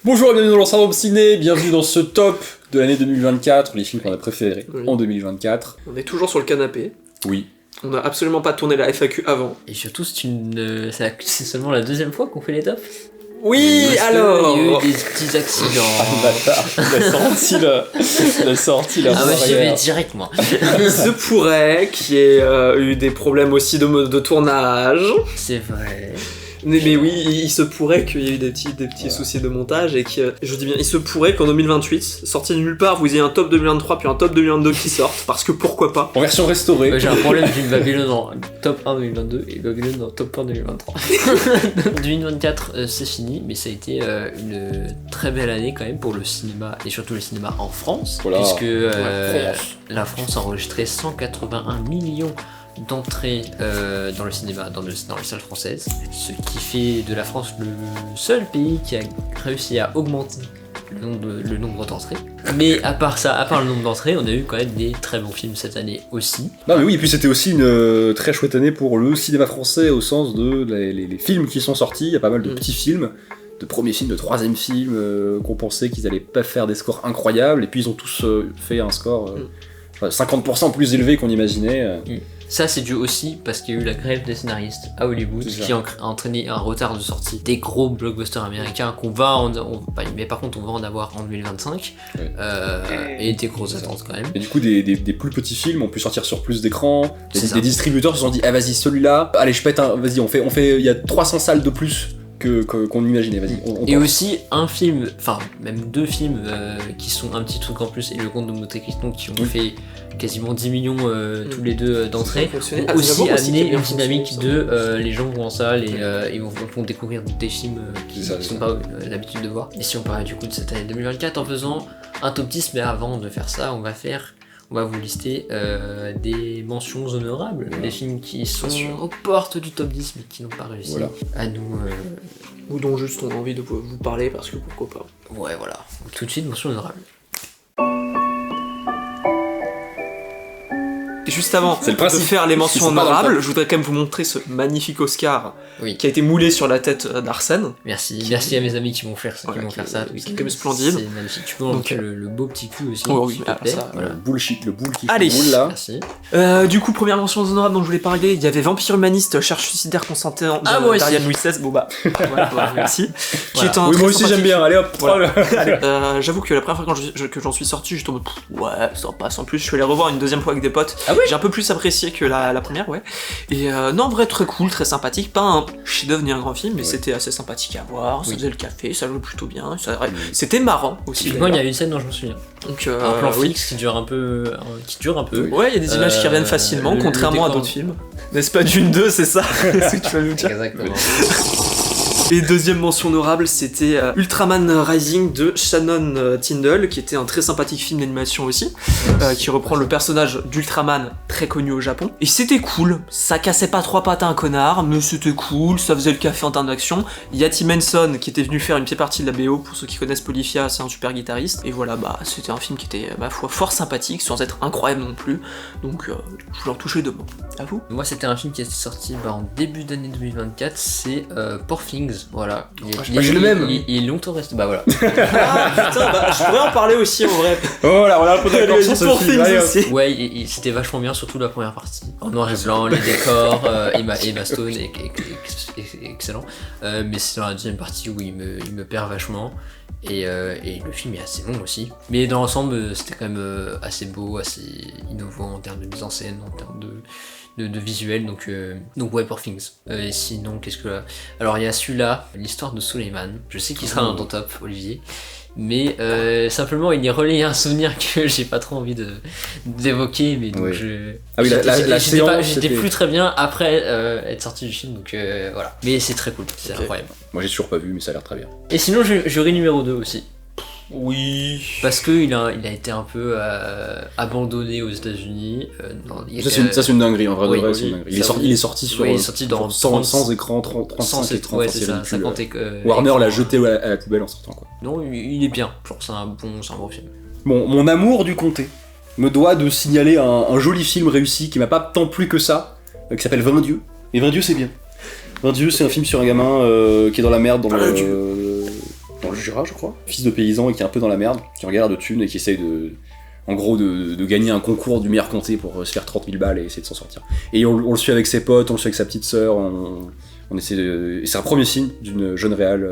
Bonjour et bienvenue dans l'Ensemble Ciné, bienvenue dans ce top de l'année 2024, les films qu'on a préférés en 2024. On est toujours sur le canapé. Oui. On n'a absolument pas tourné la FAQ avant. Et surtout, c'est seulement la deuxième fois qu'on fait les tops. Oui, parce alors il y a eu des petits accidents. Ah le bâtard, il a sorti la Ah ouais, j'y vais barrière. direct moi. Il se pourrait qu'il y ait eu des problèmes aussi de tournage. C'est vrai. Mais oui, il se pourrait qu'il y ait eu des petits soucis de montage et que, je dis bien, il se pourrait qu'en 2028, sorti de nulle part, vous ayez un top 2023 puis un top 2022 qui sortent, parce que pourquoi pas. En version restaurée. J'ai un problème d'une Babylone en top 1 2022 et Babylone en top 1 2023. 2024 c'est fini, mais ça a été une très belle année quand même pour le cinéma et surtout le cinéma en France, Voilà. puisque la France a enregistré 181 millions d'entrées dans le cinéma, dans les salles françaises, ce qui fait de la France le seul pays qui a réussi à augmenter le nombre d'entrées. Mais à part le nombre d'entrées, on a eu quand même des très bons films cette année aussi. Non mais oui, et puis c'était aussi une très chouette année pour le cinéma français au sens de les films qui sont sortis, il y a pas mal de petits films, de premiers films, de troisième films qu'on pensait qu'ils allaient pas faire des scores incroyables, et puis ils ont tous fait un score 50% plus élevé qu'on imaginait. Ça c'est dû aussi parce qu'il y a eu la grève des scénaristes à Hollywood qui a entraîné un retard de sortie des gros blockbusters américains mais par contre on va en avoir en 2025 et des grosses attentes quand même. Et du coup des plus petits films ont pu sortir sur plus d'écrans, des distributeurs se sont dit ah vas-y celui-là, allez je pète vas-y on fait il y a 300 salles de plus qu'on imaginait, vas-y. Et aussi un film, enfin même deux films qui sont un petit truc en plus, et Le Comte de Monte-Cristo qui ont fait quasiment 10 millions tous les deux d'entrées, ont aussi amené une dynamique de les gens vont en salle et ils vont découvrir des films qu'ils n'ont pas l'habitude de voir. Et si on parlait du coup de cette année 2024 en faisant un top 10, mais avant de faire ça, on va vous lister des mentions honorables, des films qui sont aux portes du top 10 mais qui n'ont pas réussi à nous... Ou dont juste on a envie de vous parler parce que pourquoi pas. Ouais voilà, tout de suite mention honorable. Et juste avant de faire les mentions honorables, je voudrais quand même vous montrer ce magnifique Oscar qui a été moulé sur la tête d'Arsène. Merci à mes amis qui vont faire ça. C'est quand même splendide. C'est magnifique. Tu peux montrer le beau petit cul aussi. Oh oui, le boule qui allez, roule là. Merci. Du coup, première mention honorable dont je voulais parler, il y avait Vampire Humaniste, Charge suicidaire consentant de Darian Louis XVI. Bon bah, voilà, merci. Qui est un oui, moi aussi j'aime bien, allez hop. Voilà. J'avoue que la première fois que j'en suis sorti, j'étais en mode ouais, ça passe. En plus, je suis allé revoir une deuxième fois avec des potes. J'ai un peu plus apprécié que la première, ouais. Et non, en vrai, très cool, très sympathique. Pas un chef-d'œuvre ni un grand film, mais c'était assez sympathique à voir. Ça faisait le café, ça jouait plutôt bien. C'était marrant aussi. Moi, il y a une scène dont je me souviens. Donc, un plan fixe qui dure un peu. Ouais, il y a des images qui reviennent facilement, contrairement à d'autres films. N'est-ce pas Dune 2, c'est ça? C'est ce que tu vas nous dire. Exactement. Et deuxième mention honorable, c'était Ultraman Rising de Shannon Tyndall, qui était un très sympathique film d'animation aussi, qui reprend le personnage d'Ultraman très connu au Japon. Et c'était cool, ça cassait pas trois pattes à un connard, mais c'était cool, ça faisait le café en termes d'action. Il y a Tim Henson qui était venu faire une petite partie de la BO, pour ceux qui connaissent Polyphia, c'est un super guitariste. Et voilà, bah c'était un film qui était, ma foi, fort sympathique, sans être incroyable non plus. Donc je voulais en toucher deux mots. À vous? Moi, c'était un film qui est sorti en début d'année 2024, c'est Poor Things. Voilà. J'ai le même. Il est longtemps resté. Bah voilà. Ah putain, bah je pourrais en parler aussi en vrai. Voilà, on a un peu d'accord sur ce film. Aussi. Ouais, c'était vachement bien, surtout la première partie. En noir et blanc, les décors, Emma Stone, excellent. Mais c'est dans la deuxième partie où il me perd vachement. Et le film est assez long aussi. Mais dans l'ensemble, c'était quand même assez beau, assez innovant en termes de mise en scène, en termes de visuel, donc ouais, Poor Things. Et sinon, qu'est-ce que là? Alors il y a celui-là, l'histoire de Suleiman. Je sais qu'il sera dans ton top, Olivier. Mais simplement il y relaye un souvenir que j'ai pas trop envie d'évoquer, mais donc j'étais plus très bien après être sorti du film, donc voilà. Mais c'est très cool, c'est incroyable. Moi j'ai toujours pas vu, mais ça a l'air très bien. Et sinon jury numéro 2 aussi. Oui. Parce que il a été un peu abandonné aux États-Unis. Ça c'est une dinguerie, en vrai de vrai, c'est une dinguerie. Il est sorti sur dans 100 écrans, 35 écrans, ouais, c'est ça, 50 Warner l'a jeté à la poubelle en sortant, quoi. Non, il est bien, genre c'est un bon film. Bon, mon amour du comté me doit de signaler un joli film réussi qui m'a pas tant plu que ça, qui s'appelle 20 dieux. Et 20 dieux c'est bien. 20 dieux c'est un film sur un gamin qui est dans la merde dans le Jura, je crois. Fils de paysan et qui est un peu dans la merde, qui est en galère de thunes et qui essaye en gros de gagner un concours du meilleur comté pour se faire 30 000 balles et essayer de s'en sortir. Et on le suit avec ses potes, on le suit avec sa petite sœur, on essaie de... Et c'est un premier film d'une jeune réal,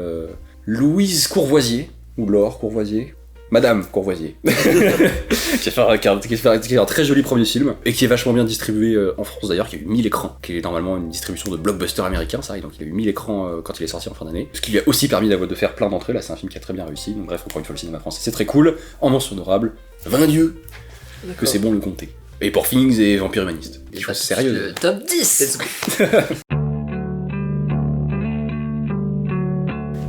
Louise Courvoisier, ou Laure Courvoisier, Madame Courvoisier, qui a fait un très joli premier film, et qui est vachement bien distribué en France d'ailleurs, qui a eu 1000 écrans, qui est normalement une distribution de blockbuster américain, ça, et donc il a eu 1000 écrans quand il est sorti en fin d'année, ce qui lui a aussi permis de faire plein d'entrées. Là c'est un film qui a très bien réussi, donc bref, encore une fois le cinéma français, c'est très cool. En mention honorable, 20 dieux, que c'est bon de le compter. Et Poor Things et Vampire Humaniste. Des choses sérieuses. Le top 10. Let's go.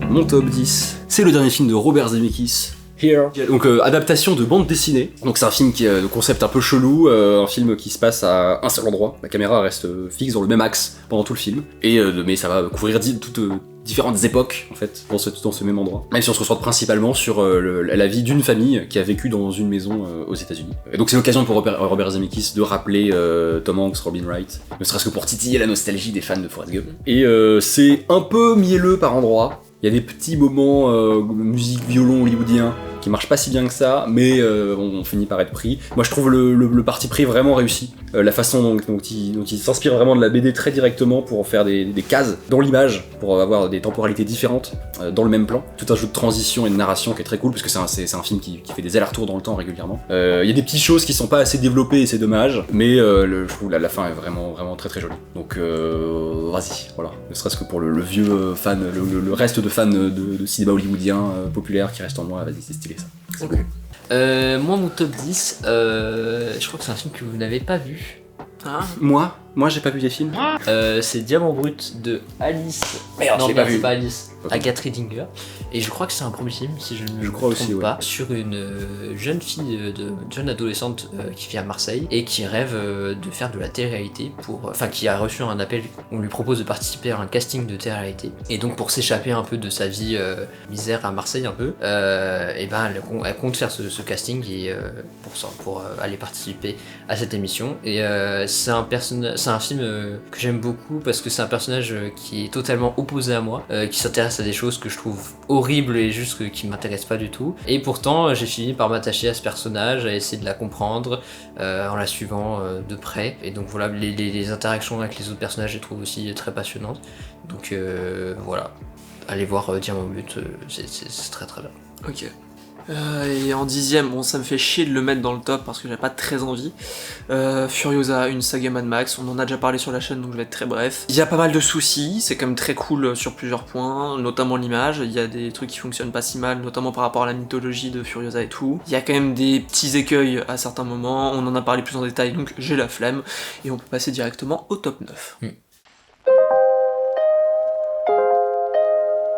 Mon top 10, c'est le dernier film de Robert Zemeckis, Here. Donc adaptation de bande dessinée. Donc c'est un film qui a de concept un peu chelou, un film qui se passe à un seul endroit. La caméra reste fixe dans le même axe pendant tout le film. Et mais ça va couvrir toutes différentes époques en fait dans ce même endroit. Même si on se concentre principalement sur la vie d'une famille qui a vécu dans une maison aux États-Unis. Et donc c'est l'occasion pour Robert Zemeckis de rappeler Tom Hanks, Robin Wright, ne serait-ce que pour titiller la nostalgie des fans de Forrest Gump. Et c'est un peu mielleux par endroits. Il y a des petits moments musique violon hollywoodien qui marchent pas si bien que ça, mais on finit par être pris. Moi je trouve le parti pris vraiment réussi. La façon dont il s'inspire vraiment de la BD très directement pour en faire des cases dans l'image, pour avoir des temporalités différentes dans le même plan. Tout un jeu de transition et de narration qui est très cool, parce que c'est un film qui fait des allers-retours dans le temps régulièrement. Il y a des petites choses qui sont pas assez développées et c'est dommage, mais je trouve la fin est vraiment, vraiment très très jolie. Donc vas-y, voilà. Ne serait-ce que pour le vieux fan, le reste de fans de cinéma hollywoodien populaire qui reste en moi, vas-y, c'est stylé ça. Okay. Moi, mon top 10, je crois que c'est un film que vous n'avez pas vu. Ah. Moi j'ai pas vu des films. C'est Diamant Brut de Alice. Merde, je l'ai pas vu. C'est pas Alice. Okay. Agathe Riedinger. Et je crois que c'est un premier film, si je ne me crois trompe aussi, pas, sur une jeune fille, jeune adolescente qui vit à Marseille et qui rêve de faire de la télé-réalité enfin qui a reçu un appel, on lui propose de participer à un casting de télé-réalité. Et donc pour s'échapper un peu de sa vie misère à Marseille un peu, et ben elle compte faire ce casting et pour aller participer à cette émission. Et c'est un film que j'aime beaucoup parce que c'est un personnage qui est totalement opposé à moi, qui s'intéresse à des choses que je trouve horribles et juste qui m'intéressent pas du tout. Et pourtant j'ai fini par m'attacher à ce personnage, à essayer de la comprendre en la suivant de près. Et donc voilà, les interactions avec les autres personnages je les trouve aussi très passionnantes. Donc voilà, allez voir Diamant Brut, c'est très très bien. Ok. Et en 10ème, bon ça me fait chier de le mettre dans le top parce que j'ai pas très envie. Furiosa, une saga Mad Max, on en a déjà parlé sur la chaîne donc je vais être très bref. Il y a pas mal de soucis, c'est quand même très cool sur plusieurs points, notamment l'image, il y a des trucs qui fonctionnent pas si mal, notamment par rapport à la mythologie de Furiosa et tout. Il y a quand même des petits écueils à certains moments, on en a parlé plus en détail donc j'ai la flemme, et on peut passer directement au top 9.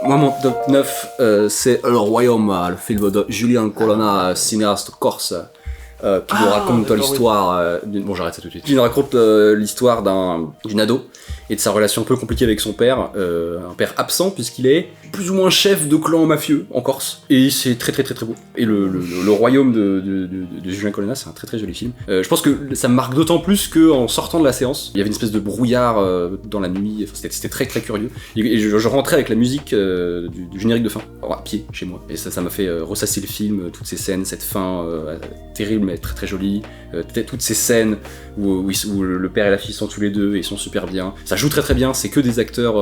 Moi, mon top 9, c'est Le Royaume, le film de Julien Colonna, cinéaste corse, qui nous raconte l'histoire bon, j'arrête ça tout de suite. Qui nous raconte l'histoire d'une ado et de sa relation un peu compliquée avec son père, un père absent puisqu'il est plus ou moins chef de clan mafieux en Corse. Et c'est très très très très beau. Et le Royaume de Julien Colonna, c'est un très très joli film. Je pense que ça me marque d'autant plus qu'en sortant de la séance, il y avait une espèce de brouillard dans la nuit, enfin, c'était très très curieux. Et je rentrais avec la musique du générique de fin, à pied chez moi. Et ça m'a fait ressasser le film, toutes ces scènes, cette fin terrible mais très très jolie, toutes ces scènes où le père et la fille sont tous les deux et ils sont super bien. Ça joue très très bien, c'est que des acteurs...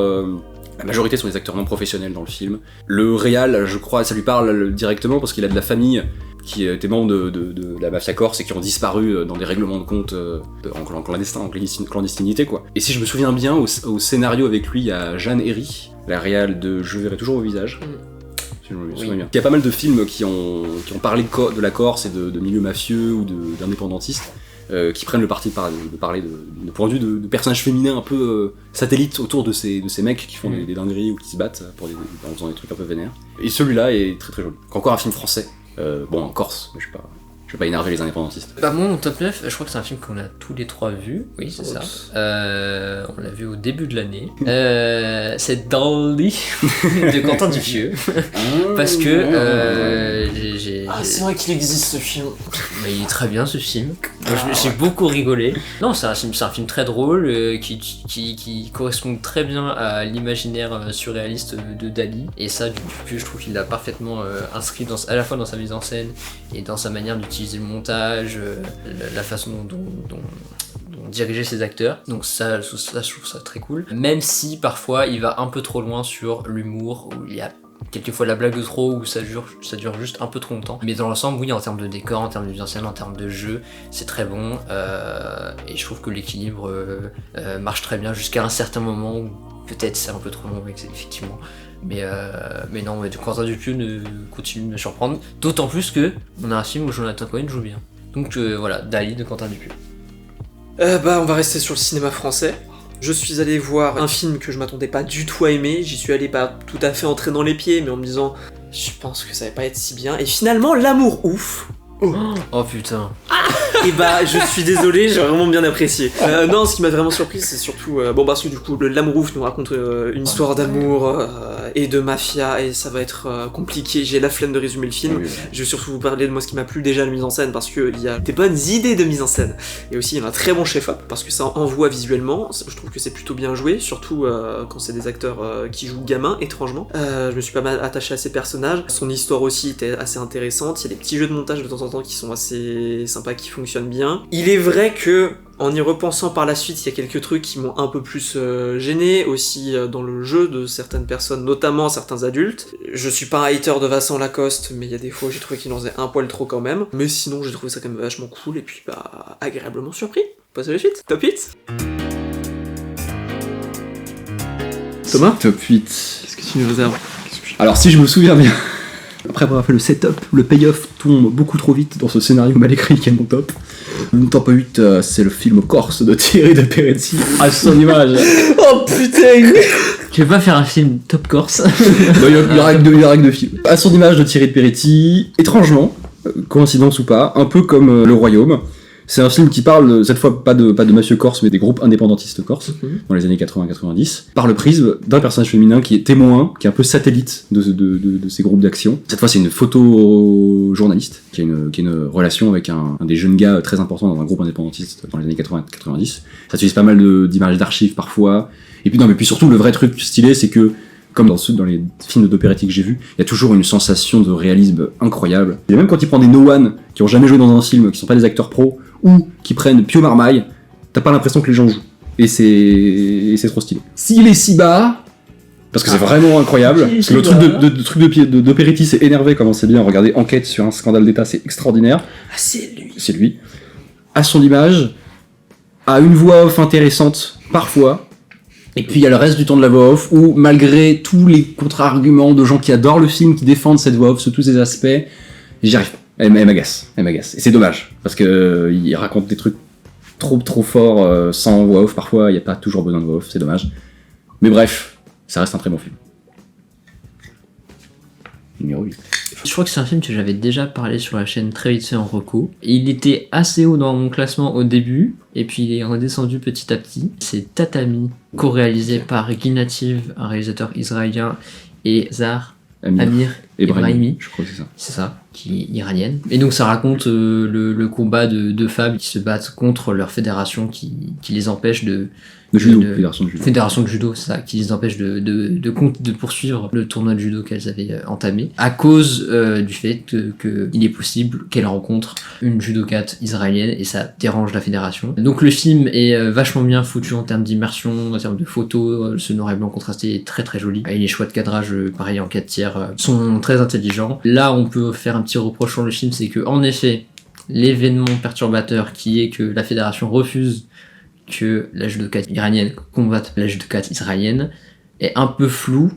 La majorité sont des acteurs non professionnels dans le film. Le réal, je crois, ça lui parle directement parce qu'il a de la famille qui étaient membres de la mafia corse et qui ont disparu dans des règlements de compte en clandestinité, quoi. Et si je me souviens bien, au scénario avec lui, il y a Jeanne Herry, la réal de Je verrai toujours vos visages. Si je me souviens bien. Il y a pas mal de films qui ont parlé de la Corse et de milieux mafieux ou d'indépendantistes. Qui prennent le parti de parler de point de vue de personnages féminins un peu satellites autour de ces mecs qui font des dingueries ou qui se battent en faisant des trucs un peu vénères. Et celui-là est très très joli. Encore un film français, bon en Corse, mais je sais pas, Je vais pas énerver les indépendantistes. Bah moi mon top 9, je crois que c'est un film qu'on a tous les trois vu, oui c'est ça. On l'a vu au début de l'année. C'est Dolly de Quentin Dupieux. Parce que c'est vrai qu'il existe ce film. Mais il est très bien ce film. J'ai beaucoup rigolé. Non, c'est un film très drôle qui correspond très bien à l'imaginaire surréaliste de Dali. Et ça, Dupieux, je trouve qu'il l'a parfaitement inscrit à la fois dans sa mise en scène et dans sa manière d'utiliser le montage, la façon dont diriger ses acteurs. Donc ça, je trouve ça très cool. Même si parfois il va un peu trop loin sur l'humour, où il y a quelquefois la blague de trop, où ça dure juste un peu trop longtemps. Mais dans l'ensemble, oui, en termes de décor, en termes de mise en scène, en termes de jeu, c'est très bon. Et je trouve que l'équilibre marche très bien jusqu'à un certain moment où peut-être c'est un peu trop long, effectivement. Mais non, Quentin Dupieux continue de me surprendre. D'autant plus que on a un film où Jonathan Cohen joue bien. Donc voilà, Dali de Quentin Dupieux. On va rester sur le cinéma français. Je suis allé voir un film que je m'attendais pas du tout à aimer. J'y suis allé pas tout à fait entrer dans les pieds, mais en me disant, je pense que ça va pas être si bien. Et finalement, L'amour ouf. Oh putain. Et je suis désolé, j'ai vraiment bien apprécié. Non, ce qui m'a vraiment surpris, c'est surtout parce que du coup, L'amour ouf nous raconte une histoire d'amour et de mafia, et ça va être compliqué. J'ai la flemme de résumer le film. Oui. Je vais surtout vous parler de moi ce qui m'a plu déjà, la mise en scène, parce qu'il y a des bonnes idées de mise en scène. Et aussi, il y a un très bon chef-op, parce que ça envoie visuellement. Je trouve que c'est plutôt bien joué, surtout quand c'est des acteurs qui jouent gamins, étrangement. Je me suis pas mal attaché à ces personnages. Son histoire aussi était assez intéressante. Il y a des petits jeux de montage de temps en temps qui sont assez sympas, qui fonctionnent bien. Il est vrai que, en y repensant par la suite, il y a quelques trucs qui m'ont un peu plus gêné, aussi dans le jeu de certaines personnes, notamment certains adultes. Je suis pas un hater de Vincent Lacoste, mais il y a des fois où j'ai trouvé qu'il en faisait un poil trop quand même. Mais sinon, j'ai trouvé ça quand même vachement cool, et puis agréablement surpris. Passe à la suite. Top 8. Thomas ? Top 8. Qu'est-ce que tu nous réserves ? Alors, si je me souviens bien, après avoir fait le setup, le payoff tombe beaucoup trop vite dans ce scénario mal écrit qui est mon top. Mon top 8, c'est le film Corse de Thierry de Peretti, à son image. Oh putain. Tu veux pas faire un film Top Corse? Il y aura que deux films. À son image de Thierry de Peretti, étrangement, coïncidence ou pas, un peu comme Le Royaume. C'est un film qui parle, cette fois, pas de mafieux corse, mais des groupes indépendantistes corses, dans les années 80-90, par le prisme d'un personnage féminin qui est témoin, qui est un peu satellite de ces groupes d'action. Cette fois, c'est une photojournaliste, qui a une relation avec un des jeunes gars très importants dans un groupe indépendantiste dans les années 80-90. Ça utilise pas mal d'images d'archives parfois. Et puis surtout, le vrai truc stylé, c'est que, comme dans les films de Peretti que j'ai vus, il y a toujours une sensation de réalisme incroyable. Et même quand il prend des no-one qui ont jamais joué dans un film, qui sont pas des acteurs pros, ou qui prennent Pio Marmaille, t'as pas l'impression que les gens jouent. Et c'est trop stylé. S'il est si bas, parce que c'est vraiment incroyable, parce que le truc de Peretti, c'est énervé comment c'est bien. Regardez Enquête sur un scandale d'État, c'est extraordinaire. Ah, c'est lui. C'est lui. À son image, à une voix off intéressante, parfois. Et puis il y a le reste du temps de la voix off où, malgré tous les contre-arguments de gens qui adorent le film, qui défendent cette voix off sous tous ses aspects, j'y arrive pas. Elle m'agace. Et c'est dommage, parce que il raconte des trucs trop forts sans voix off. Parfois, il n'y a pas toujours besoin de voix off, c'est dommage. Mais bref, ça reste un très bon film. Numéro 8. Je crois que c'est un film que j'avais déjà parlé sur la chaîne très vite fait en reco. Il était assez haut dans mon classement au début, et puis il est redescendu petit à petit. C'est Tatami, co-réalisé par Guy Native, un réalisateur israélien, et Zahar Amir Ebrahimi, je crois que c'est ça. C'est ça, qui est iranienne. Et donc ça raconte le combat de deux femmes qui se battent contre leur fédération qui les empêche fédération de judo, c'est ça, qui les empêche de poursuivre le tournoi de judo qu'elles avaient entamé, à cause du fait qu'il est possible qu'elles rencontrent une judokate israélienne, et ça dérange la fédération. Donc le film est vachement bien foutu en termes d'immersion, en termes de photos, ce noir et blanc contrasté est très très joli, et les choix de cadrage, pareil en 4 tiers, sont très intelligents. Là on peut faire un petit reproche sur le film, c'est que en effet l'événement perturbateur qui est que la fédération refuse que la judokate iranienne combatte la judokate israélienne est un peu flou,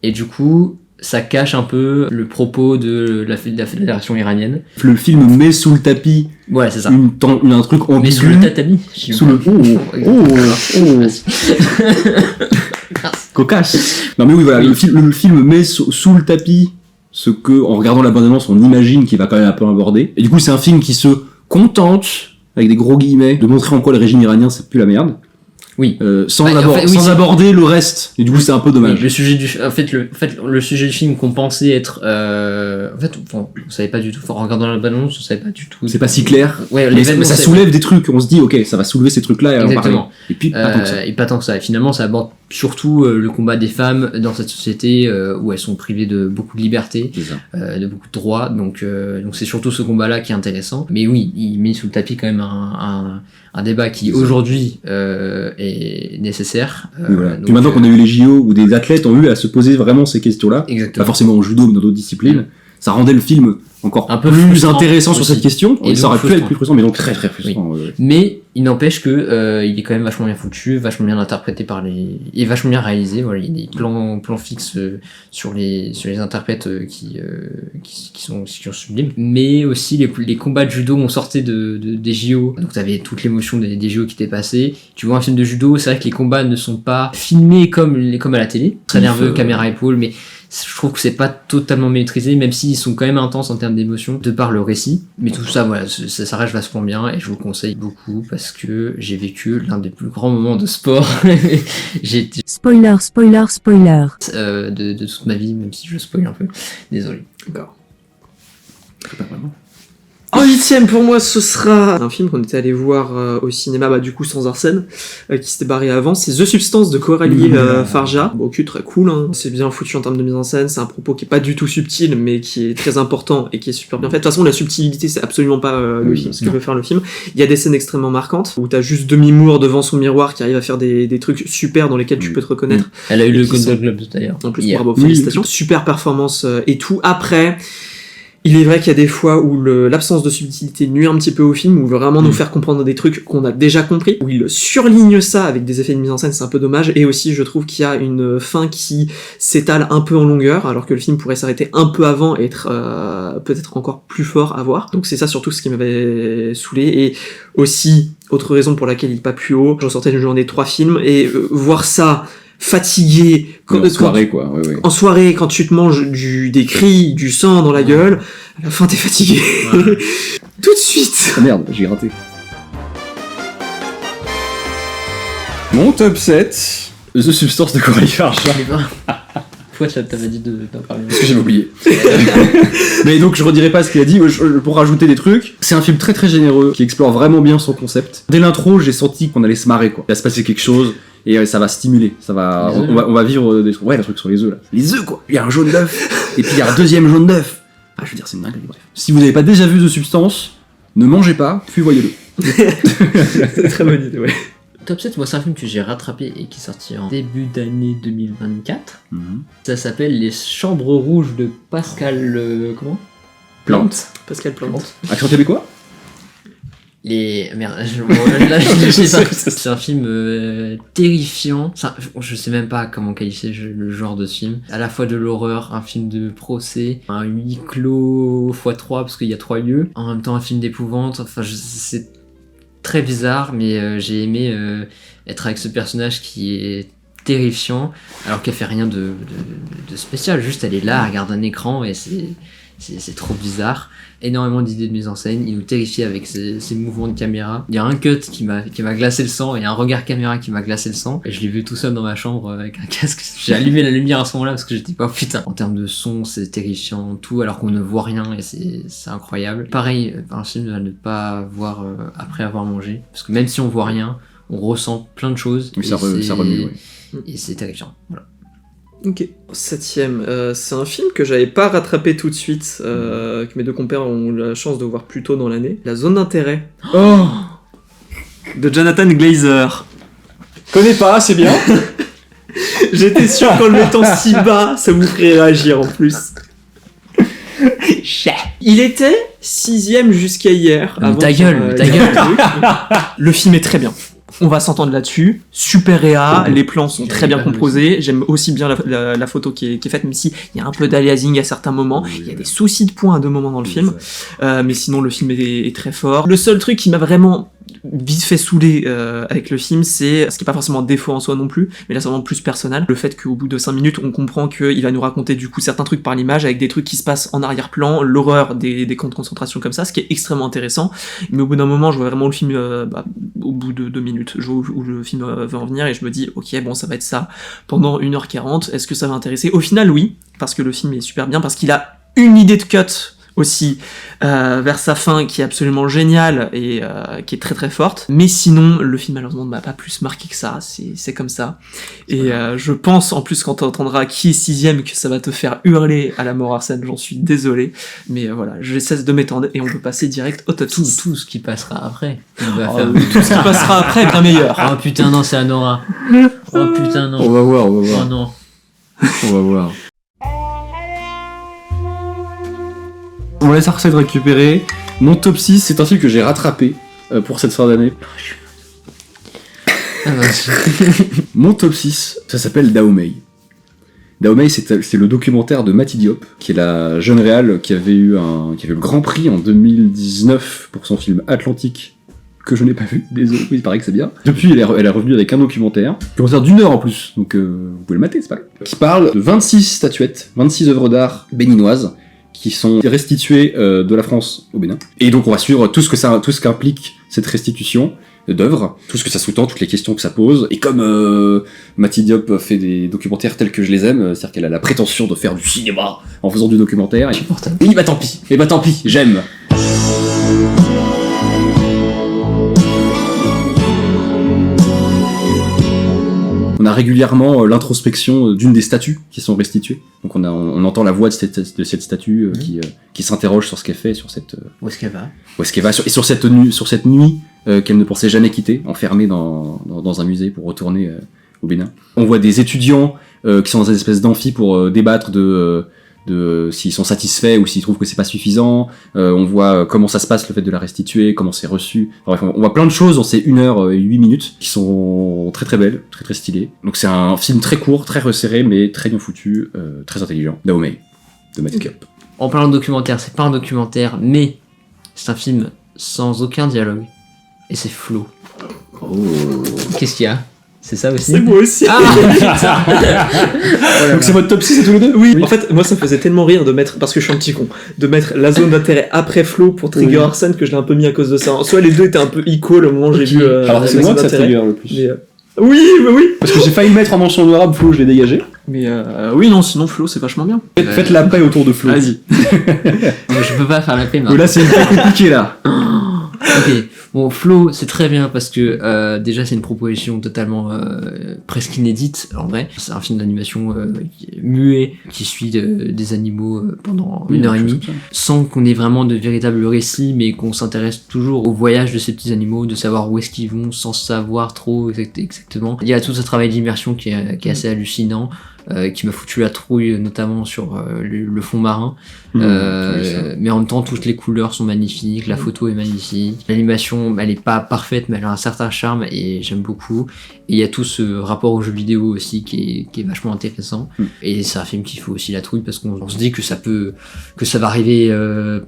et du coup ça cache un peu le propos de la fédération iranienne. Le film met sous le tapis, ouais, c'est ça, un truc ambigu. Mais sous le tatami, sous le cocasse. Non mais oui, voilà, le film met sous le tapis ce que, en regardant la bande-annonce, on imagine qu'il va quand même un peu aborder. Et du coup, c'est un film qui se contente, avec des gros guillemets, de montrer en quoi le régime iranien c'est plus la merde. Oui. Sans c'est- aborder le reste. Et du coup, c'est un peu dommage. Le sujet le sujet du film qu'on pensait être, on savait pas du tout. En regardant la bande-annonce, on savait pas du tout. C'est pas si clair. Ouais, Mais ça soulève des trucs. On se dit, ok, ça va soulever ces trucs-là et en parler. Exactement. Et puis, pas tant que ça. Et pas tant que ça. Et finalement, ça aborde surtout le combat des femmes dans cette société où elles sont privées de beaucoup de liberté, C'est ça. de beaucoup de droits. Donc c'est surtout ce combat-là qui est intéressant. Mais oui, il met sous le tapis quand même un débat qui aujourd'hui est nécessaire. Mais voilà. Donc, Puis maintenant qu'on a eu les JO où des athlètes ont eu à se poser vraiment ces questions-là, pas exactement. forcément au judo mais dans d'autres disciplines, ça rendait le film encore Un peu plus frustrant intéressant sur aussi. cette question, Et et ça donc aurait pu être frustrant. plus frustrant, mais donc très très frustrant. Mais il n'empêche que il est quand même vachement bien foutu, vachement bien interprété par les, et vachement bien réalisé. Voilà, il y a des plans fixes sur les interprètes qui sont sublimes. Mais aussi les combats de judo, on sortait des JO, donc t'avais toute l'émotion des JO qui était passée. Tu vois un film de judo, c'est vrai que les combats ne sont pas filmés comme à la télé, très nerveux, caméra épaule, mais je trouve que c'est pas totalement maîtrisé, même s'ils sont quand même intenses en termes d'émotion, de par le récit. Mais tout ça, voilà, ça reste vachement bien, et je vous le conseille beaucoup, parce que j'ai vécu l'un des plus grands moments de sport. J'ai été Spoiler, spoiler, spoiler. de toute ma vie, même si je spoil un peu. Désolé. D'accord. En 8ème, pour moi, ce sera un film qu'on était allé voir au cinéma, du coup sans Arsène, qui s'était barré avant. C'est The Substance de Coralie Farja. Bon, ok, très cool, hein. C'est bien foutu en termes de mise en scène. C'est un propos qui est pas du tout subtil, mais qui est très important et qui est super bien fait. De toute façon, la subtilité, c'est absolument pas le film, ce que veut faire le film. Il y a des scènes extrêmement marquantes où t'as juste Demi Moore devant son miroir qui arrive à faire des trucs super dans lesquels tu peux te reconnaître. Elle a eu Et le qui sont- Golden Globe d'ailleurs. En plus, Hier. bravo, félicitations. Super performance et tout. Après, il est vrai qu'il y a des fois où l'absence de subtilité nuit un petit peu au film, où il veut vraiment nous faire comprendre des trucs qu'on a déjà compris, où il surligne ça avec des effets de mise en scène, c'est un peu dommage. Et aussi, je trouve qu'il y a une fin qui s'étale un peu en longueur, alors que le film pourrait s'arrêter un peu avant et être peut-être encore plus fort à voir. Donc c'est ça surtout ce qui m'avait saoulé. Et aussi, autre raison pour laquelle il est pas plus haut, j'en sortais d'une journée de 3 films, et voir ça fatigué, En soirée, quoi. Ouais, ouais. en soirée, quand tu te manges des cris, du sang dans la gueule, à la fin t'es fatigué. Tout de suite. Ah, merde, j'ai raté. Mon top 7, The Substance de Coralie Farja. Pourquoi t'avais dit d'en parler? Parce que j'avais oublié. Mais donc je redirai pas ce qu'il a dit, pour rajouter des trucs. C'est un film très très généreux, qui explore vraiment bien son concept. Dès l'intro, j'ai senti qu'on allait se marrer, quoi. Il va se passer quelque chose, et ça va stimuler. Ça va, on va vivre des trucs. Ouais, des trucs sur les œufs, là. Les œufs, quoi. Il y a un jaune d'œuf, et puis il y a un deuxième jaune d'œuf. Ah, je veux dire, c'est une dinguerie, bref. Si vous n'avez pas déjà vu The Substance, ne mangez pas, puis voyez-le. C'est une très bonne idée, ouais. Top 7, moi c'est un film que j'ai rattrapé et qui est sorti en début d'année 2024. Ça s'appelle Les Chambres Rouges de Pascal... comment Plante. Pascal Plante. Accent québécois? Merde, je sais pas. C'est un film terrifiant. Je sais même pas comment qualifier le genre de ce film. À la fois de l'horreur, un film de procès, un huis clos x3 parce qu'il y a 3 lieux. En même temps un film d'épouvante. Enfin, c'est très bizarre, mais j'ai aimé être avec ce personnage qui est terrifiant, alors qu'elle fait rien de spécial. Juste elle est là, elle regarde un écran et c'est trop bizarre. Énormément d'idées de mise en scène, il nous terrifie avec ses mouvements de caméra. Il y a un cut qui m'a glacé le sang et un regard caméra qui m'a glacé le sang. Et je l'ai vu tout seul dans ma chambre avec un casque. J'ai allumé la lumière à ce moment-là parce que j'étais pas putain. En termes de son, c'est terrifiant, tout alors qu'on ne voit rien et c'est incroyable. Pareil, un film à ne pas voir après avoir mangé, parce que même si on voit rien, on ressent plein de choses. Oui, ça remue, ouais. Et c'est terrifiant. Voilà. Ok. 7ème, c'est un film que j'avais pas rattrapé tout de suite, que mes deux compères ont eu la chance de voir plus tôt dans l'année. La Zone d'intérêt. Oh, De Jonathan Glazer. Connais pas, c'est bien. J'étais sûr qu'en le mettant si bas, ça vous ferait réagir en plus. Il était 6ème jusqu'à hier. Mais avant ta qu'il- gueule, ta gueule. Le film est très bien. On va s'entendre là-dessus. Super réa, les plans sont très bien composés. J'aime aussi bien la photo qui est faite, même s'il y a un peu d'aliasing à certains moments. Il y a des soucis de points à 2 moments dans le film. Mais sinon, le film est très fort. Le seul truc qui m'a vraiment vite fait saoulé avec le film, c'est ce qui est pas forcément un défaut en soi non plus, mais là c'est vraiment plus personnel. Le fait qu'au bout de 5 minutes, on comprend qu'il va nous raconter du coup certains trucs par l'image, avec des trucs qui se passent en arrière-plan, l'horreur des camps de concentration comme ça, ce qui est extrêmement intéressant. Mais au bout d'un moment, je vois vraiment le film, au bout de 2 minutes, je vois où le film va en venir, et je me dis, ok, bon, ça va être ça pendant 1h40, est-ce que ça va intéresser? Au final, oui, parce que le film est super bien, parce qu'il a une idée de cut aussi vers sa fin qui est absolument géniale et qui est très très forte, mais sinon le film malheureusement ne m'a pas plus marqué que ça, c'est comme ça, et je pense en plus quand t'entendras qui est 6ème que ça va te faire hurler à la mort Arsène, j'en suis désolé, mais voilà, je cesse de m'étendre et on peut passer direct au top 6. Tout ce qui passera après. Tout ce qui passera après est bien meilleur. Oh putain non, c'est Anora. Oh putain non. On va voir. Oh non. On va voir. On laisse Arsène récupérer. Mon top 6, c'est un film que j'ai rattrapé pour cette fin d'année. Mon top 6, ça s'appelle Dahomey. Dahomey, c'est le documentaire de Mati Diop, qui est la jeune réal qui avait eu le Grand Prix en 2019 pour son film Atlantique, que je n'ai pas vu, désolé, il paraît que c'est bien. Depuis, elle est revenue avec un documentaire d'1 heure en plus, donc vous pouvez le mater, c'est pas grave. Qui parle de 26 statuettes, 26 œuvres d'art béninoises, qui sont restituées de la France au Bénin. Et donc on va suivre tout ce qu'implique cette restitution d'œuvres, tout ce que ça sous-tend, toutes les questions que ça pose. Et comme Mati Diop fait des documentaires tels que je les aime, c'est-à-dire qu'elle a la prétention de faire du cinéma en faisant du documentaire. Oui, bah tant pis, j'aime. On a régulièrement l'introspection d'une des statues qui sont restituées. Donc on entend la voix de cette statue qui s'interroge sur ce qu'elle fait, sur cette... Où est-ce qu'elle va? Et sur cette nuit qu'elle ne pensait jamais quitter, enfermée dans un musée pour retourner au Bénin. On voit des étudiants qui sont dans une espèce d'amphi pour débattre de s'ils sont satisfaits ou s'ils trouvent que c'est pas suffisant. On voit comment ça se passe, le fait de la restituer, comment c'est reçu. Bref, on voit plein de choses dans ces 1h08 qui sont très très belles, très très stylées. Donc c'est un film très court, très resserré, mais très bien foutu, très intelligent. Dahomey, de Mati Diop. En parlant de documentaire, c'est pas un documentaire, mais c'est un film sans aucun dialogue. Et c'est Flow. Oh. Qu'est-ce qu'il y a? C'est ça aussi? C'est moi aussi. Voilà, donc c'est votre top 6 à tous les deux? Oui, en fait, moi ça me faisait tellement rire de mettre, parce que je suis un petit con, de mettre la zone d'intérêt après Flow pour trigger Arsène, que je l'ai un peu mis à cause de ça. Soit les deux étaient un peu equal au moment où j'ai vu. Alors c'est la moi zone que ça d'intérêt. trigger le plus. Mais, oui. Parce que j'ai failli le mettre en mention honorable, Flo, je l'ai dégagé. Mais oui, non, sinon Flow c'est vachement bien. Faites la paix autour de Flo. Vas-y. Je peux pas faire la paix, Là c'est une paix compliquée là. Ok, bon, Flow, c'est très bien parce que déjà c'est une proposition totalement presque inédite en vrai. C'est un film d'animation muet qui suit des animaux pendant 1h30 sans qu'on ait vraiment de véritables récits, mais qu'on s'intéresse toujours au voyage de ces petits animaux, de savoir où est-ce qu'ils vont sans savoir trop exactement. Il y a tout ce travail d'immersion qui est assez hallucinant. Qui m'a foutu la trouille notamment sur le fond marin, mais en même temps toutes les couleurs sont magnifiques, la photo est magnifique, l'animation elle est pas parfaite mais elle a un certain charme et j'aime beaucoup, et il y a tout ce rapport aux jeux vidéo aussi qui est vachement intéressant, et c'est un film qui faut aussi la trouille parce qu'on se dit que ça va arriver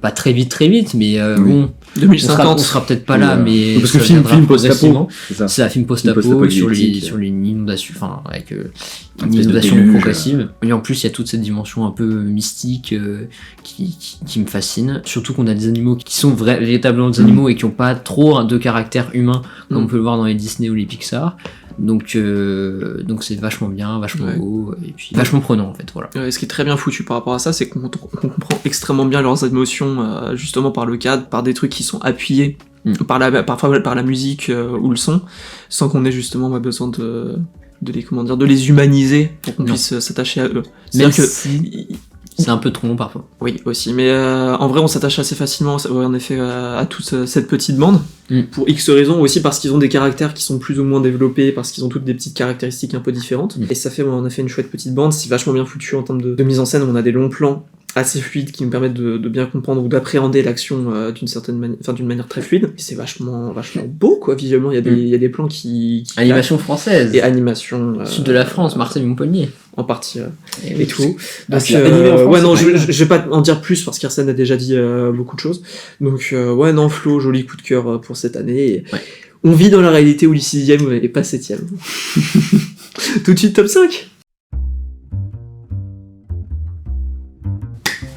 pas très vite mais bon 2050 on sera peut-être pas là, mais parce que ça film viendra post-apo, c'est un film post-apo sur les inondations, enfin avec une espèce de inondation déluge. progressive. Et en plus, il y a toute cette dimension un peu mystique qui me fascine. Surtout qu'on a des animaux qui sont véritablement des animaux et qui n'ont pas trop de caractère humain, comme on peut le voir dans les Disney ou les Pixar. Donc c'est vachement bien, vachement beau, et puis vachement prenant en fait, voilà. Ce qui est très bien foutu par rapport à ça, c'est qu'on comprend extrêmement bien leurs émotions, justement par le cadre, par des trucs qui sont appuyés, parfois par la musique ou le son, sans qu'on ait justement besoin de les humaniser pour qu'on puisse s'attacher à eux. Même si c'est un peu trop long parfois. Oui, aussi, mais en vrai on s'attache assez facilement en effet à toute cette petite bande, pour X raisons, aussi parce qu'ils ont des caractères qui sont plus ou moins développés, parce qu'ils ont toutes des petites caractéristiques un peu différentes, et ça fait en effet une chouette petite bande. C'est vachement bien foutu en termes de mise en scène, on a des longs plans assez fluides qui nous permettent de bien comprendre ou d'appréhender l'action d'une manière très fluide, et c'est vachement beau quoi, visuellement. Il y a des plans qui animation française et animation sud de la France, Marseille, Montpellier en partie et tout. Donc je vais pas en dire plus parce qu'Arsène a déjà dit beaucoup de choses. Donc non, Flo, joli coup de cœur pour cette année. Et On vit dans la réalité où il est 6ème et pas 7ème. Tout de suite, top 5.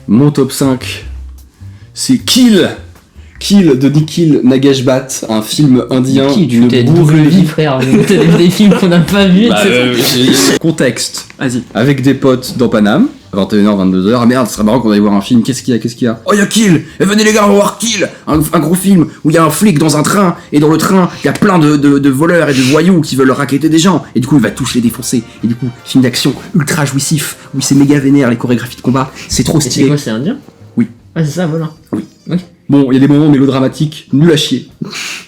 Mon top 5, c'est Kill de Nikhil Nageshbhat, un film indien Qui tu d'une t'es double bourgeoisie. vie, frère. T'as des films qu'on n'a pas vus. Bah, c'est- contexte. Vas-y. Avec des potes dans Paname, 21h, 22h. Ah merde, ce serait marrant qu'on aille voir un film. Qu'est-ce qu'il y a Oh, il y a Kill. Et venez les gars, on va voir Kill. Un gros film où il y a un flic dans un train, et dans le train, il y a plein de voleurs et de voyous qui veulent racketter des gens. Et du coup, il va tous les défoncer. Et du coup, film d'action ultra jouissif, où c'est méga vénère, les chorégraphies de combat, c'est trop Et c'est stylé. quoi, c'est indien? Oui. Ah, c'est ça, voilà. Bon, il y a des moments mélodramatiques, nul à chier.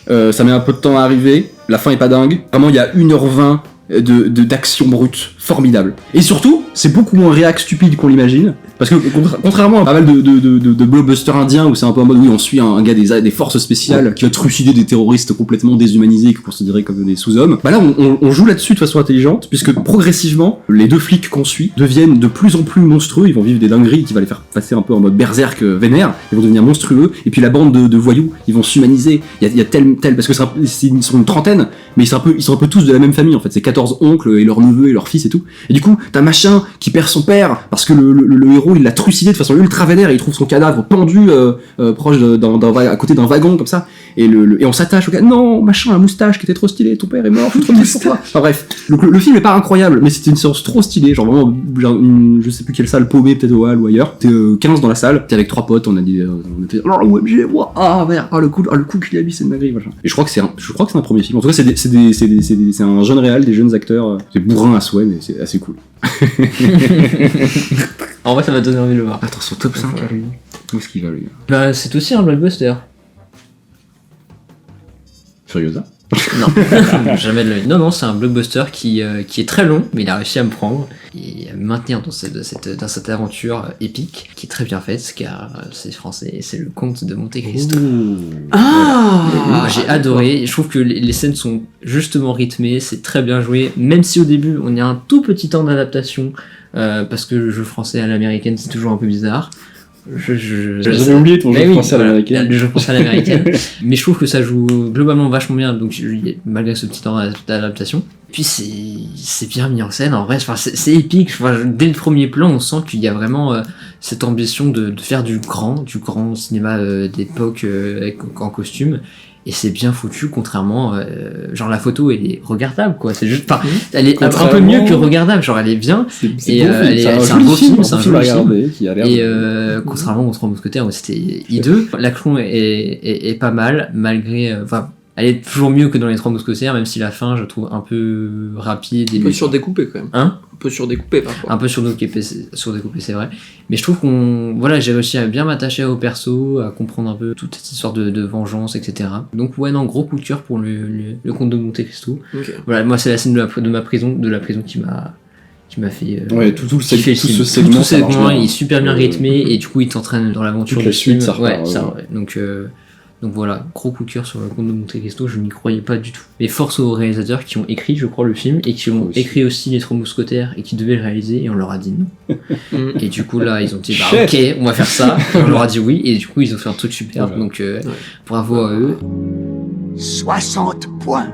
Ça met un peu de temps à arriver, la fin est pas dingue. Vraiment, il y a 1h20 d'action brute, formidable. Et surtout, c'est beaucoup moins réac stupide qu'on l'imagine. Parce que contrairement à pas mal de blockbusters indiens où c'est un peu en mode oui, on suit un gars des forces spéciales qui va trucider des terroristes complètement déshumanisés considérés comme des sous-hommes. Bah là, on joue là-dessus de façon intelligente, puisque progressivement, les deux flics qu'on suit deviennent de plus en plus monstrueux. Ils vont vivre des dingueries qui va les faire passer un peu en mode berserk vénère. Ils vont devenir monstrueux. Et puis la bande de voyous, ils vont s'humaniser. Il y a tel parce que ils sont une trentaine, mais ils sont un peu tous de la même famille en fait. C'est 14 oncles et leurs neveux et leurs fils et tout. Et du coup, t'as machin qui perd son père parce que le héros il l'a trucidé de façon ultra vénère et il trouve son cadavre pendu proche à côté d'un wagon comme ça. Et on s'attache au gars. Non, machin, la moustache qui était trop stylée. Ton père est mort. Je suis trop triste pour toi. Enfin bref, donc le film est pas incroyable, mais c'était une séance trop stylée. Genre vraiment, je sais plus quelle salle paumée, peut-être au Hall ou ailleurs. T'es 15 dans la salle. T'es avec 3 potes. On était. Oh OMG, ah merde, le coup qu'il a mis, c'est une dinguerie, machin. Et je crois que c'est un premier film. En tout cas, c'est un jeune réal, des jeunes acteurs. C'est bourrin à souhait, mais c'est assez cool. En vrai, ça m'a donné envie de le voir. Attends, son top 5 à lui. Où est-ce qu'il va, lui? Bah, c'est aussi un blockbuster. Furiosa? Non, jamais de la vie. Non, c'est un blockbuster qui est très long, mais il a réussi à me prendre et à me maintenir dans cette aventure épique qui est très bien faite, car c'est français et c'est le Comte de Monte Cristo. Moi, j'ai adoré. Je trouve que les scènes sont justement rythmées, c'est très bien joué, même si au début on a un tout petit temps d'adaptation parce que le jeu français à l'américaine c'est toujours un peu bizarre. J'avais oublié ton jeu français à l'américaine. Le jeu français à l'américaine. Mais je trouve que ça joue globalement vachement bien, donc malgré ce petit temps d'adaptation. Puis c'est bien mis en scène, en vrai, c'est épique. Dès le premier plan, on sent qu'il y a vraiment cette ambition de faire du grand cinéma d'époque en costume. Et c'est bien foutu, contrairement, genre la photo elle est regardable quoi, c'est juste, elle est un peu mieux que regardable, genre elle est bien, c'est un beau film, c'est un joli film, et contrairement aux Trois Mousquetaires où c'était hideux, l'action est pas mal, malgré, elle est toujours mieux que dans les Trois Mousquetaires, même si la fin je trouve un peu rapide. Un peu surdécoupé quand même. Hein ? Un peu surdécoupé parfois. Un peu surdécoupé, c'est vrai. Mais je trouve j'ai réussi à bien m'attacher au perso, à comprendre un peu toute cette histoire de vengeance, etc. Donc ouais, non, gros coup de cœur pour le Comte de Monte Cristo. Okay. Voilà, moi c'est la scène de la prison qui m'a fait ouais, tout ce segment il est super bien rythmé et du coup il t'entraîne dans l'aventure du film. Donc voilà, gros coup de cœur sur le Comte de Monte Cristo, je n'y croyais pas du tout. Mais force aux réalisateurs qui ont écrit, je crois, le film, et qui ont écrit aussi Les Trois Mousquetaires, et qui devaient le réaliser, et on leur a dit non. Et du coup là, ils ont dit bah ok, on va faire ça, et on leur a dit oui, et du coup ils ont fait un truc super, donc bravo à eux. 60 points.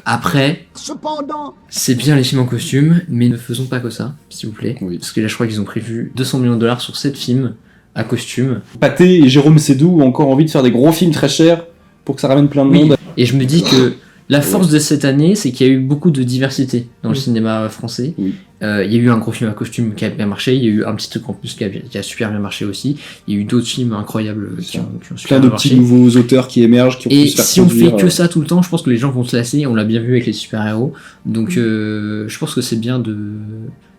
Après, Cependant, c'est bien les films en costume, mais ne faisons pas que ça, s'il vous plaît. Oui. Parce que là, je crois qu'ils ont prévu 200 millions de dollars sur 7 films à costume. Pathé et Jérôme Sédou ont encore envie de faire des gros films très chers pour que ça ramène plein de monde. Et je me dis que la force de cette année, c'est qu'il y a eu beaucoup de diversité dans le cinéma français. Oui. Il y a eu un gros film à costume qui a bien marché, il y a eu un petit truc en plus qui a super bien marché aussi. Il y a eu d'autres films incroyables qui ont super plein bien de marché. petits nouveaux auteurs qui émergent, qui ont pu Et se faire si on produire, fait que ça tout le temps, je pense que les gens vont se lasser. On l'a bien vu avec les super-héros. Donc je pense que c'est bien de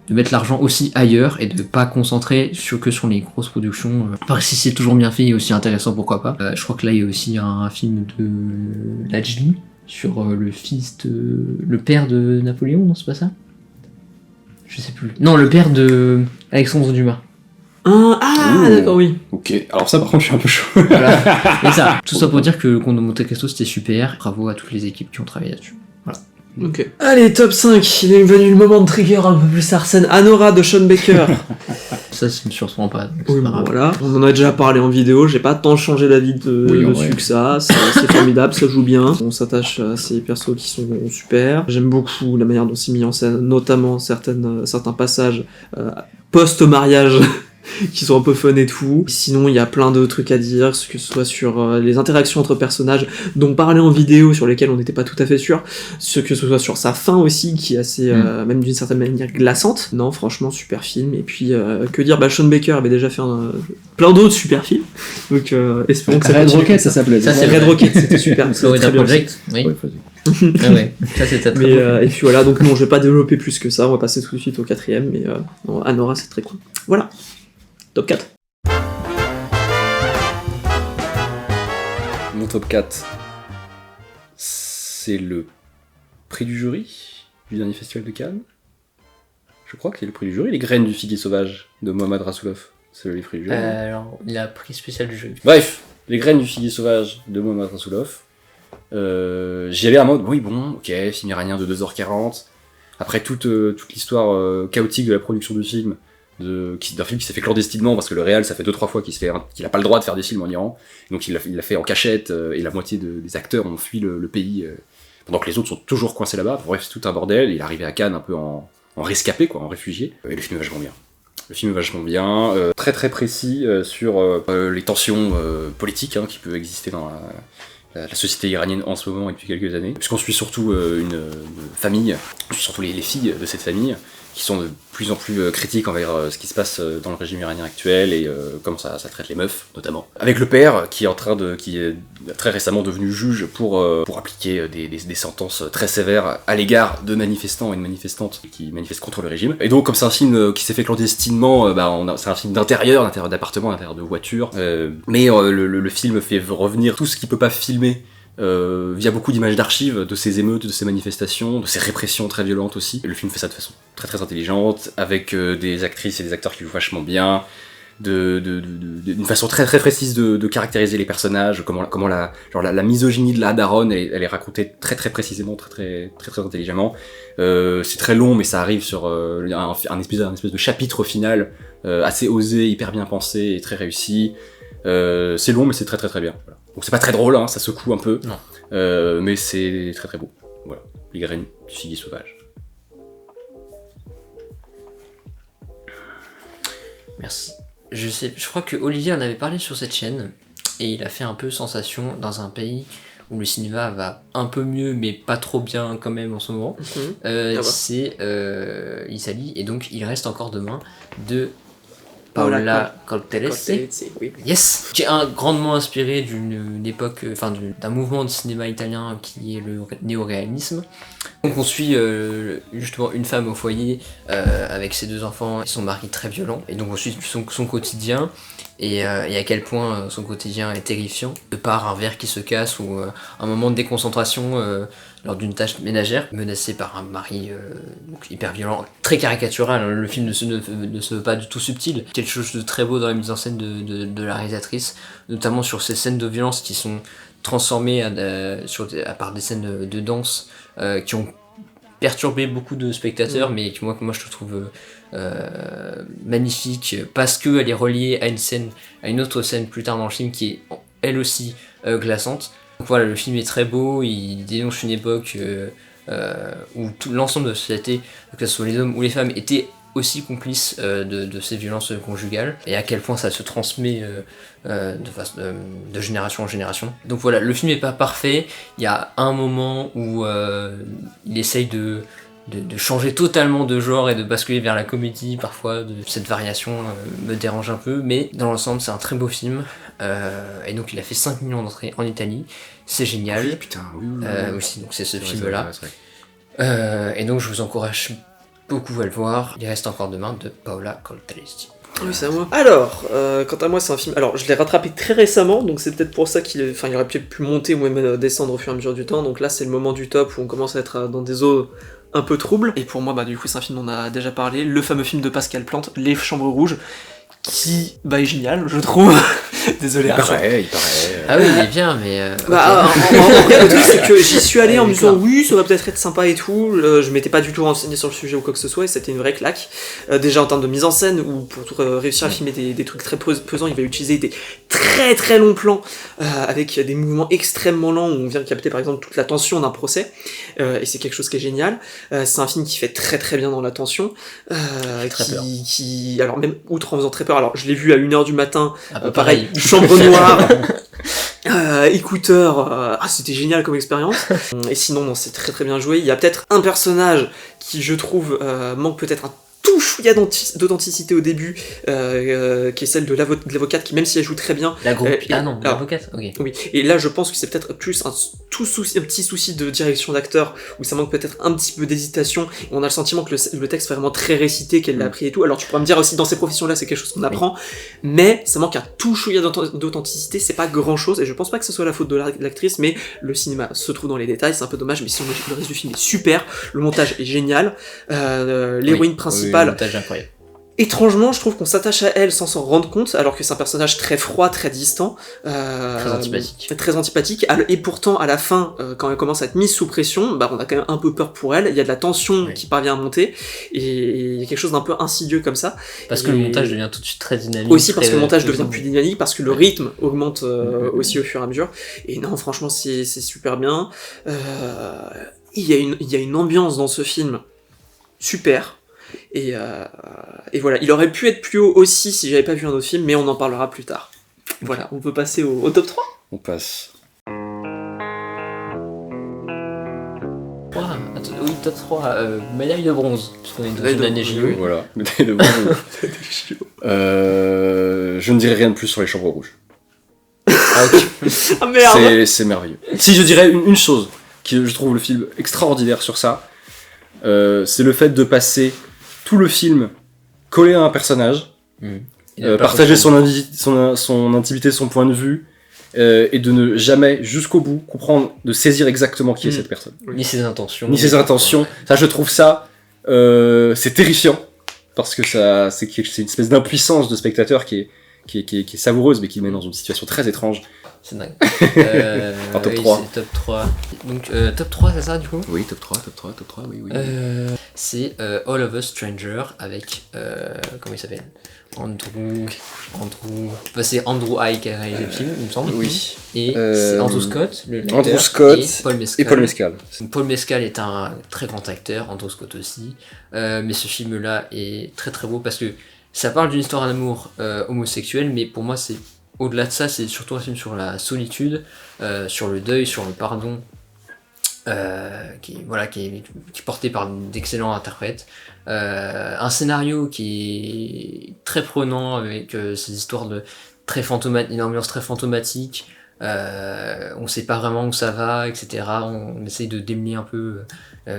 mettre l'argent aussi ailleurs et de pas concentrer que sur les grosses productions. Si c'est toujours bien fait et aussi intéressant, pourquoi pas. Je crois que là il y a aussi un film de Lajli sur le père de Napoléon, non c'est pas ça? Je sais plus. Non, le père de Alexandre Dumas. D'accord, oui. Ok, alors ça par contre je suis un peu chaud. Voilà. Et ça, tout ça pour dire que le Comte de Monte Cristo c'était super. Bravo à toutes les équipes qui ont travaillé là-dessus. Voilà. Ok. Allez, top 5, il est venu le moment de trigger un peu plus Arsène. Anora de Sean Baker. Ça me surprend pas. Donc Oui, c'est pas bon, grave. voilà. On en a déjà parlé en vidéo, j'ai pas tant changé d'avis Oui, en dessus vrai. que ça. C'est formidable, ça joue bien. On s'attache à ces persos qui sont super. J'aime beaucoup la manière dont c'est mis en scène, notamment certains passages post-mariage qui sont un peu fun et tout. Sinon, il y a plein de trucs à dire, que ce soit sur les interactions entre personnages, dont parler en vidéo, sur lesquels on n'était pas tout à fait sûr, que ce soit sur sa fin aussi, qui est assez, même d'une certaine manière, glaçante. Non, franchement, super film. Et puis, que dire, Sean Baker avait déjà fait plein d'autres super films, donc espérons que ça Red continue Rocket, comme ça s'appelait. Ça, C'est c'est Red Rocket, c'était super. c'était Florida très bien Project, oui. Ouais, vas-y. Ah ouais, ça c'était très Mais, bon. et puis voilà, donc non, je vais pas développer plus que ça, on va passer tout de suite au 4ème, mais non, Anora c'est très cool. Voilà, top 4. Mon top 4, c'est le prix du jury du dernier festival de Cannes. Je crois que c'est le prix du jury, Les Graines du figuier sauvage de Mohamed Rassoulov. C'est le prix du jury. Alors, il a prix spécial du jeu. Bref, Les Graines du figuier sauvage de Mohamed Rassoulov. J'y allais en mode, oui bon, ok, film iranien de 2h40. Après toute l'histoire chaotique de la production du film, d'un film qui s'est fait clandestinement, parce que le réal, ça fait 2-3 fois qu'il a pas le droit de faire des films en Iran. Donc il l'a fait en cachette, et la moitié des acteurs ont fui le pays, pendant que les autres sont toujours coincés là-bas. Bref, c'est tout un bordel. Il est arrivé à Cannes un peu en rescapé, quoi, en réfugié. Et le film est vachement bien. Le film est vachement bien, très très précis sur les tensions politiques qui peuvent exister dans la société iranienne en ce moment et depuis quelques années. Puisqu'on suit surtout une famille, on suit surtout les filles de cette famille, qui sont de plus en plus critiques envers ce qui se passe dans le régime iranien actuel et comment ça traite les meufs, notamment. Avec le père, qui est très récemment devenu juge pour appliquer des sentences très sévères à l'égard de manifestants et de manifestantes qui manifestent contre le régime. Et donc, comme c'est un film qui s'est fait clandestinement, c'est un film d'intérieur d'appartement, d'intérieur de voiture, mais le film fait revenir tout ce qu'il peut pas filmer via beaucoup d'images d'archives de ces émeutes, de ces manifestations, de ces répressions très violentes aussi. Et le film fait ça de façon très très intelligente, avec des actrices et des acteurs qui jouent vachement bien, d'une façon très très précise de caractériser les personnages, comment la misogynie de la daronne, elle est racontée très très précisément, très intelligemment. C'est très long, mais ça arrive sur un espèce de chapitre final assez osé, hyper bien pensé et très réussi. C'est long, mais c'est très très très bien. Voilà. Donc c'est pas très drôle, ça secoue un peu, mais c'est très très beau. Voilà, Les Graines du figuier sauvage. Merci. Je crois que Olivier en avait parlé sur cette chaîne, et il a fait un peu sensation dans un pays où le cinéma va un peu mieux, mais pas trop bien quand même en ce moment. C'est l'Italie, et donc il reste encore demain de Paola Coltellesi, oui. yes, qui est grandement inspiré d'une époque, d'un mouvement de cinéma italien qui est le néo-réalisme. Donc on suit justement une femme au foyer avec ses 2 enfants et son mari très violent, et donc on suit son quotidien et à quel point son quotidien est terrifiant, de par un verre qui se casse ou un moment de déconcentration lors d'une tâche ménagère, menacée par un mari donc hyper violent, très caricatural. Le film ne se veut pas du tout subtil. Quelque chose de très beau dans la mise en scène de la réalisatrice, notamment sur ces scènes de violence qui sont transformées à part des scènes de danse qui ont perturbé beaucoup de spectateurs, mais que moi je trouve magnifique, parce qu'elle est reliée à une autre scène plus tard dans le film qui est elle aussi glaçante. Donc voilà, le film est très beau, il dénonce une époque où l'ensemble de la société, que ce soit les hommes ou les femmes, étaient aussi complices de ces violences conjugales, et à quel point ça se transmet de génération en génération. Donc voilà, le film n'est pas parfait, il y a un moment où il essaye de changer totalement de genre et de basculer vers la comédie. Parfois cette variation me dérange un peu, mais dans l'ensemble c'est un très beau film, et donc il a fait 5 millions d'entrées en Italie, c'est génial. Oui, putain, oui. Aussi, donc c'est ce film là, et donc je vous encourage beaucoup à le voir. Il reste encore demain de Paola Coltellesi. Oui, c'est à moi. Alors, quant à moi, c'est un film. Alors, je l'ai rattrapé très récemment, donc c'est peut-être pour ça qu'il aurait peut-être pu monter ou même descendre au fur et à mesure du temps. Donc là, c'est le moment du top où on commence à être dans des eaux un peu troubles. Et pour moi, du coup, c'est un film dont on a déjà parlé, le fameux film de Pascal Plante, Les Chambres Rouges, qui est génial, je trouve. Désolé, Il Arthur. paraît. Ah oui, il est bien, mais. Bah, en vrai, le truc, c'est que j'y suis allé en me disant oui, ça va peut-être être sympa et tout. Je m'étais pas du tout renseigné sur le sujet ou quoi que ce soit, et c'était une vraie claque. Déjà en termes de mise en scène, où pour réussir à filmer des trucs très pesants, il va utiliser des très très longs plans avec des mouvements extrêmement lents où on vient capter par exemple toute la tension d'un procès, et c'est quelque chose qui est génial. C'est un film qui fait très très bien dans la tension, alors même outre en faisant très peur. Alors je l'ai vu à 1h du matin, pareil, chambre noire. Écouteurs, c'était génial comme expérience. Et sinon, non, c'est très très bien joué. Il y a peut-être un personnage qui, je trouve, manque peut-être un tout chouïa d'authenticité au début, qui est celle de l'avocate, qui même si elle joue très bien... l'avocate, ok. Oui, et là je pense que c'est peut-être plus un petit souci de direction d'acteur, où ça manque peut-être un petit peu d'hésitation, et on a le sentiment que le texte est vraiment très récité, qu'elle l'a appris et tout. Alors tu pourras me dire aussi, dans ces professions-là, c'est quelque chose qu'on apprend, mais ça manque un tout chouïa d'authenticité, c'est pas grand-chose, et je pense pas que ce soit la faute de l'actrice, mais le cinéma se trouve dans les détails, c'est un peu dommage, mais sinon le reste du film est super, le montage est génial, l'héroïne principale... Le montage est incroyable. Étrangement, je trouve qu'on s'attache à elle sans s'en rendre compte, alors que c'est un personnage très froid, très distant. Très antipathique. Très antipathique. Et pourtant, à la fin, quand elle commence à être mise sous pression, bah, on a quand même un peu peur pour elle. Il y a de la tension qui parvient à monter, et il y a quelque chose d'un peu insidieux comme ça. Parce que le montage devient tout de suite très dynamique. Aussi parce que le montage devient plus dynamique, parce que le rythme augmente aussi au fur et à mesure. Et non, franchement, c'est super bien. Il y a une ambiance dans ce film super. Et voilà, il aurait pu être plus haut aussi si j'avais pas vu un autre film, mais on en parlera plus tard. Voilà, on peut passer au top 3. On passe. Oui, top 3, médaille de bronze, puisqu'on est dans une année JO. Voilà, médaille de bronze. Je ne dirai rien de plus sur les chambres rouges. Ah merde. C'est merveilleux. Si je dirais une chose, qui je trouve le film extraordinaire sur ça, c'est le fait de passer tout le film collé à un personnage, partager son intimité, son point de vue, et de ne jamais, jusqu'au bout, comprendre, de saisir exactement qui est cette personne. Ni ses intentions. Ça, je trouve ça, c'est terrifiant, parce que c'est une espèce d'impuissance de spectateur qui est savoureuse, mais qui met dans une situation très étrange. C'est dingue. Top 3. C'est top 3. Donc, top 3, c'est ça, du coup ? Oui, top 3, oui. C'est All of Us Stranger avec, comment il s'appelle ? Andrew... Bah, c'est Andrew Haigh qui a réalisé le film, il me semble. Oui. Et c'est Andrew Scott, le lecteur, Andrew Scott et Paul Mescal. Paul Mescal. Paul Mescal est un très grand acteur, Andrew Scott aussi. Mais ce film-là est très très beau parce que ça parle d'une histoire d'amour homosexuelle, mais pour moi, c'est au-delà de ça, c'est surtout un film sur la solitude, sur le deuil, sur le pardon, qui est porté par d'excellents interprètes. Un scénario qui est très prenant avec ces histoires de une ambiance très fantomatique. On sait pas vraiment où ça va, etc. On essaye de démêler un peu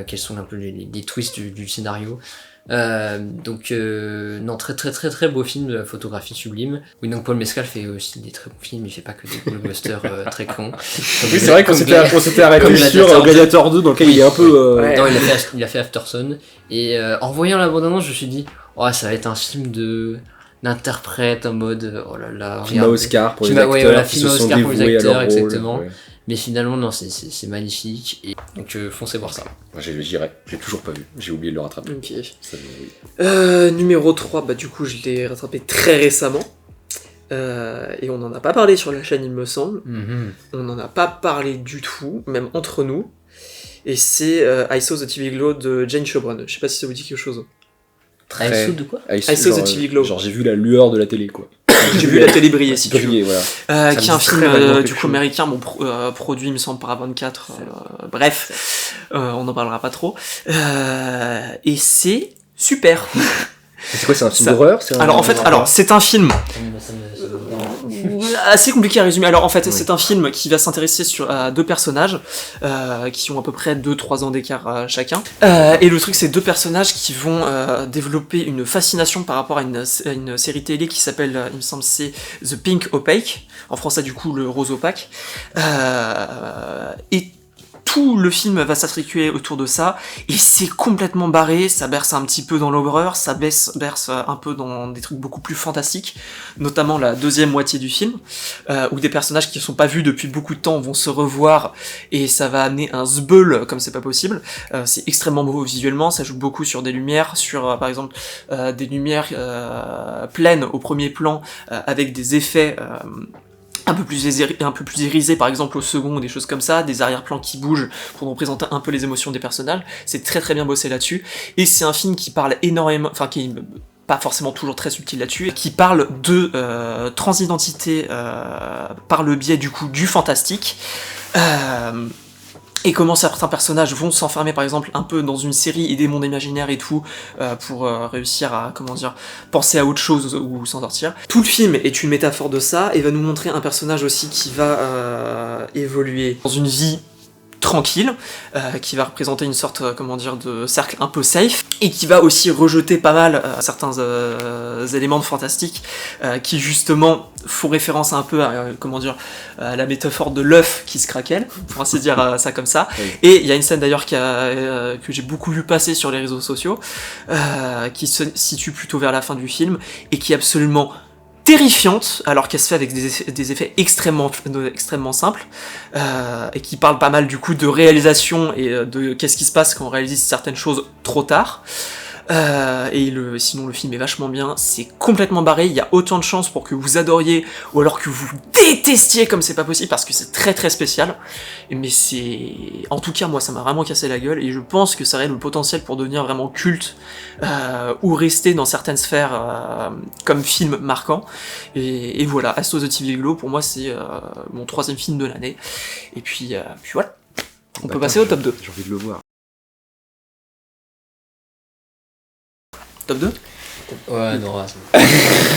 quels sont un peu les twists du scénario. Non, très très très très beau film, de la photographie sublime. Oui, donc Paul Mescal fait aussi des très bons films, il fait pas que des blockbusters très cons. Oui, c'est vrai qu'on s'était arrêté sur Gladiator 2, dans lequel il est un peu... Non, il a fait Afterson, et en voyant la bande-annonce, je me suis dit, oh, ça va être un film d'interprète en mode, oh là là, film à Oscar pour les acteurs qui se sont dévoués à leur rôle. Exactement. Ouais. Mais finalement, non, c'est magnifique, et donc foncez voir ça. J'irai, j'ai toujours pas vu, j'ai oublié de le rattraper. Ok. Ça, oui. Numéro 3, bah du coup je l'ai rattrapé très récemment. Et on n'en a pas parlé sur la chaîne, il me semble. On n'en a pas parlé du tout, même entre nous. Et c'est I Saw the TV Glow de Jane Chobron. Je sais pas si ça vous dit quelque chose. I Saw de quoi ? I Saw the TV Glow. Genre j'ai vu la lueur de la télé, quoi. J'ai vu la télé briller, si tu veux. Voilà. Qui est un film du coup américain, produit il me semble par A24. Bref, on n'en parlera pas trop. Et c'est super. C'est quoi, c'est un film d'horreur ? Alors en fait, c'est un film assez compliqué à résumer. Alors en fait, c'est un film qui va s'intéresser à deux personnages qui ont à peu près 2-3 ans d'écart chacun. Et le truc, c'est deux personnages qui vont développer une fascination par rapport à une série télé qui s'appelle, il me semble, c'est The Pink Opaque. En français, du coup, le rose opaque. Et tout le film va s'articuler autour de ça, et c'est complètement barré, ça berce un petit peu dans l'horreur, ça berce un peu dans des trucs beaucoup plus fantastiques, notamment la deuxième moitié du film, où des personnages qui ne sont pas vus depuis beaucoup de temps vont se revoir, et ça va amener un zbeul comme c'est pas possible. C'est extrêmement beau visuellement, ça joue beaucoup sur des lumières, sur par exemple des lumières pleines au premier plan, avec des effets un peu plus irisés par exemple au second, ou des choses comme ça, des arrière-plans qui bougent pour nous représenter un peu les émotions des personnages. C'est très très bien bossé là-dessus, et c'est un film qui parle énormément, enfin qui est pas forcément toujours très subtil là-dessus, qui parle de transidentité par le biais du coup du fantastique, et comment certains personnages vont s'enfermer par exemple un peu dans une série et des mondes imaginaires et tout, pour réussir à, comment dire, penser à autre chose ou s'en sortir. Tout le film est une métaphore de ça, et va nous montrer un personnage aussi qui va évoluer dans une vie tranquille, qui va représenter une sorte, comment dire, de cercle un peu safe, et qui va aussi rejeter pas mal certains éléments de fantastique qui justement font référence un peu à, comment dire, à la métaphore de l'œuf qui se craquelle, pour ainsi dire ça comme ça. Oui. Et il y a une scène d'ailleurs que j'ai beaucoup vu passer sur les réseaux sociaux, qui se situe plutôt vers la fin du film, et qui est absolument terrifiante, alors qu'elle se fait avec des effets extrêmement simples, et qui parle pas mal du coup de réalisation et de qu'est-ce qui se passe quand on réalise certaines choses trop tard. Sinon le film est vachement bien, c'est complètement barré, il y a autant de chances pour que vous adoriez ou alors que vous détestiez comme c'est pas possible, parce que c'est très très spécial, mais c'est... En tout cas moi ça m'a vraiment cassé la gueule, et je pense que ça aurait le potentiel pour devenir vraiment culte, ou rester dans certaines sphères comme film marquant, et voilà, As to the TV Glow pour moi c'est mon 3e film de l'année, et puis voilà, on peut passer au top 2. J'ai envie de le voir. Top 2 ? Ouais, non,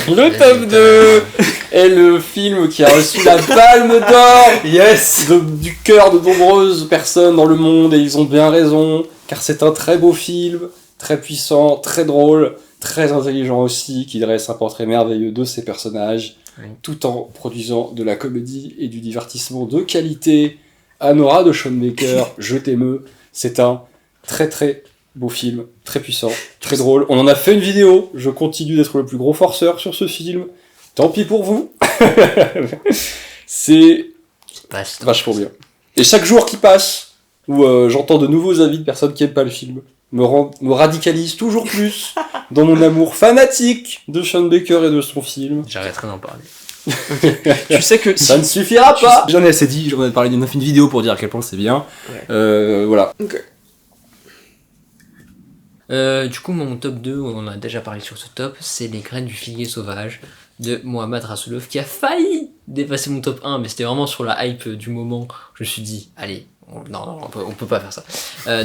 Le top 2 est le film qui a reçu la Palme d'Or du cœur de nombreuses personnes dans le monde, et ils ont bien raison, car c'est un très beau film, très puissant, très drôle, très intelligent aussi, qui dresse un portrait merveilleux de ses personnages, tout en produisant de la comédie et du divertissement de qualité. Anora de Sean Baker, je t'aime, c'est un très très beau film, très puissant, très drôle. On en a fait une vidéo, je continue d'être le plus gros forceur sur ce film. Tant pis pour vous. C'est vachement bien. Et chaque jour qui passe, où j'entends de nouveaux avis de personnes qui aiment pas le film, me radicalise toujours plus dans mon amour fanatique de Sean Baker et de son film. J'arrêterai d'en parler. Tu sais que ça ne suffira pas. J'en ai assez dit, j'en ai parlé d'une vidéo pour dire à quel point c'est bien. Ouais. Voilà. Okay. Du coup, mon top 2, on en a déjà parlé sur ce top, c'est Les graines du figuier sauvage de Mohamed Rassoulov, qui a failli dépasser mon top 1, mais c'était vraiment sur la hype du moment. Je me suis dit, allez, on peut pas faire ça.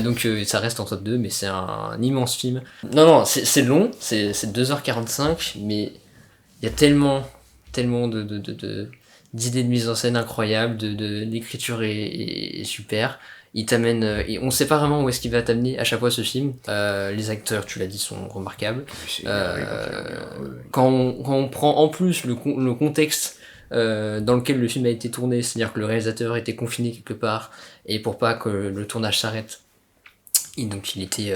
Donc ça reste en top 2, mais c'est un immense film. Non, c'est long, c'est 2h45, mais il y a tellement d'idées de mise en scène incroyables, l'écriture est super. Il t'amène, et on sait pas vraiment où est-ce qu'il va t'amener à chaque fois ce film. Les acteurs, tu l'as dit, sont remarquables. Quand on prend en plus le contexte dans lequel le film a été tourné, c'est-à-dire que le réalisateur était confiné quelque part, et pour pas que le tournage s'arrête, donc il était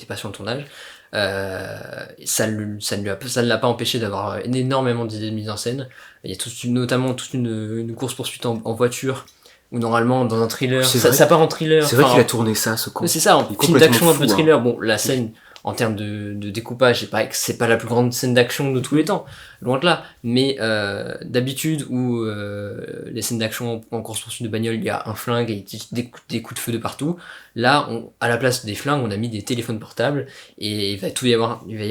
pas sur le tournage, ça ne l'a pas empêché d'avoir énormément d'idées de mise en scène. Il y a notamment toute une course-poursuite en voiture, où normalement dans un thriller, ça part en thriller. C'est vrai qu'il a tourné ça, ce con. C'est ça, en film d'action un peu thriller. Hein. Bon, la scène, en termes de découpage, c'est pas la plus grande scène d'action de tous les temps, loin de là. Mais d'habitude, où les scènes d'action en course-poursuite de bagnole, il y a un flingue et des coups de feu de partout. Là, à la place des flingues, on a mis des téléphones portables, et il va y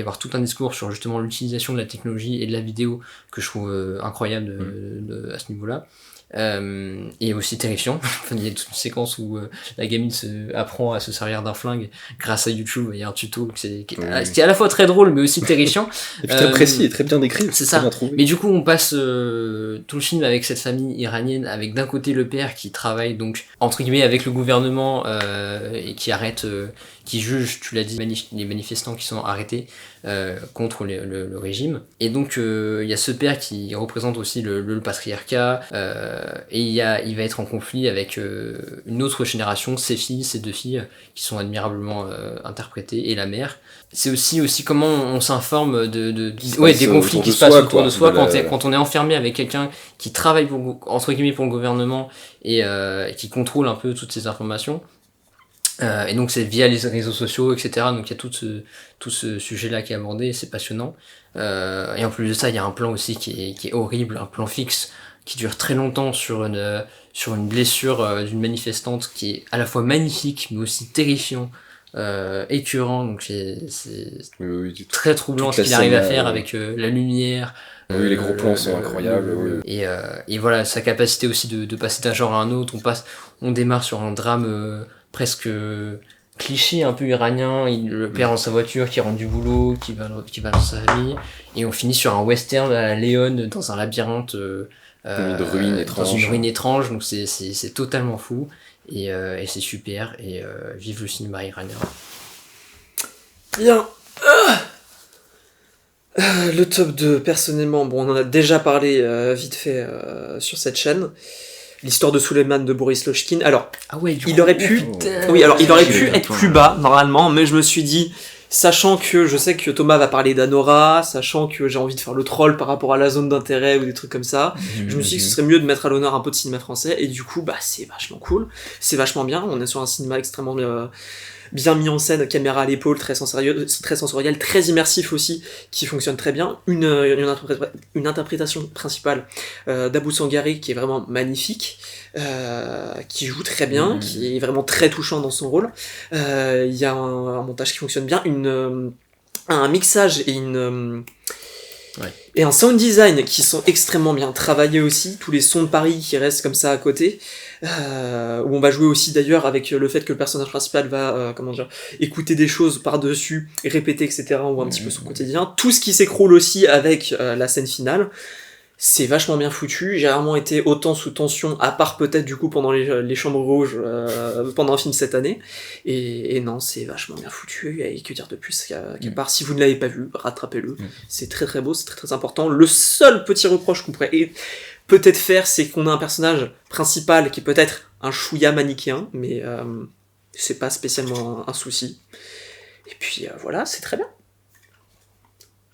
avoir tout un discours sur justement l'utilisation de la technologie et de la vidéo que je trouve incroyable à ce niveau-là. Et aussi terrifiant. Il y a toute une séquence où la gamine apprend à se servir d'un flingue grâce à YouTube. Il y a un tuto qui est à la fois très drôle mais aussi terrifiant. Et puis très précis et très bien décrit. C'est ça. Mais du coup, on passe tout le film avec cette famille iranienne, avec d'un côté le père qui travaille donc entre guillemets avec le gouvernement et qui juge, tu l'as dit, les manifestants qui sont arrêtés contre le régime. Et donc il y a ce père qui représente aussi le patriarcat, et il va être en conflit avec une autre génération, ses deux filles, qui sont admirablement interprétées, et la mère. C'est aussi comment on s'informe des conflits qui se passent autour de soi quand on est enfermé avec quelqu'un qui travaille entre guillemets pour le gouvernement et qui contrôle un peu toutes ces informations. Et donc c'est via les réseaux sociaux, etc. Donc il y a tout ce sujet-là qui est abordé, et c'est passionnant. Et en plus de ça, il y a un plan aussi qui est horrible, un plan fixe qui dure très longtemps sur une blessure d'une manifestante qui est à la fois magnifique mais aussi terrifiant. Écœurant, donc c'est très troublant ce qu'il arrive à faire avec la lumière. Les gros plans sont incroyables. Et voilà, sa capacité aussi de passer d'un genre à un autre. On démarre sur un drame presque cliché, un peu iranien, le père dans sa voiture qui rentre du boulot, qui va dans sa famille, et on finit sur un western à la Léon dans un labyrinthe dans une ruine étrange, donc c'est totalement fou. Et c'est super, et vive le cinéma iranien. Bien. Le top 2, personnellement, on en a déjà parlé vite fait sur cette chaîne. L'histoire de Suleiman de Boris Lochkin. Alors, il aurait pu être plus bas, normalement, mais je me suis dit, sachant que je sais que Thomas va parler d'Anora, sachant que j'ai envie de faire le troll par rapport à la zone d'intérêt ou des trucs comme ça, je me suis dit que ce serait mieux de mettre à l'honneur un peu de cinéma français, et du coup, c'est vachement cool, c'est vachement bien, on est sur un cinéma extrêmement bien mis en scène, caméra à l'épaule, très sensoriel, très immersif aussi, qui fonctionne très bien, une interprétation principale d'Abou Sangari qui est vraiment magnifique, qui joue très bien, qui est vraiment très touchant dans son rôle. Il y a un montage qui fonctionne bien, un mixage et un sound design qui sont extrêmement bien travaillés aussi, tous les sons de Paris qui restent comme ça à côté, où on va jouer aussi d'ailleurs avec le fait que le personnage principal va écouter des choses par-dessus, répéter, etc., ou un petit peu son quotidien, tout ce qui s'écroule aussi avec la scène finale. C'est vachement bien foutu, j'ai rarement été autant sous tension, à part peut-être du coup pendant les Chambres Rouges, pendant un film cette année, et non, c'est vachement bien foutu, et que dire de plus, qu'à part, si vous ne l'avez pas vu, rattrapez-le, c'est très très beau, c'est très très important. Le seul petit reproche qu'on pourrait peut-être faire, c'est qu'on a un personnage principal qui est peut-être un chouïa manichéen, mais c'est pas spécialement un souci. Et puis voilà, c'est très bien.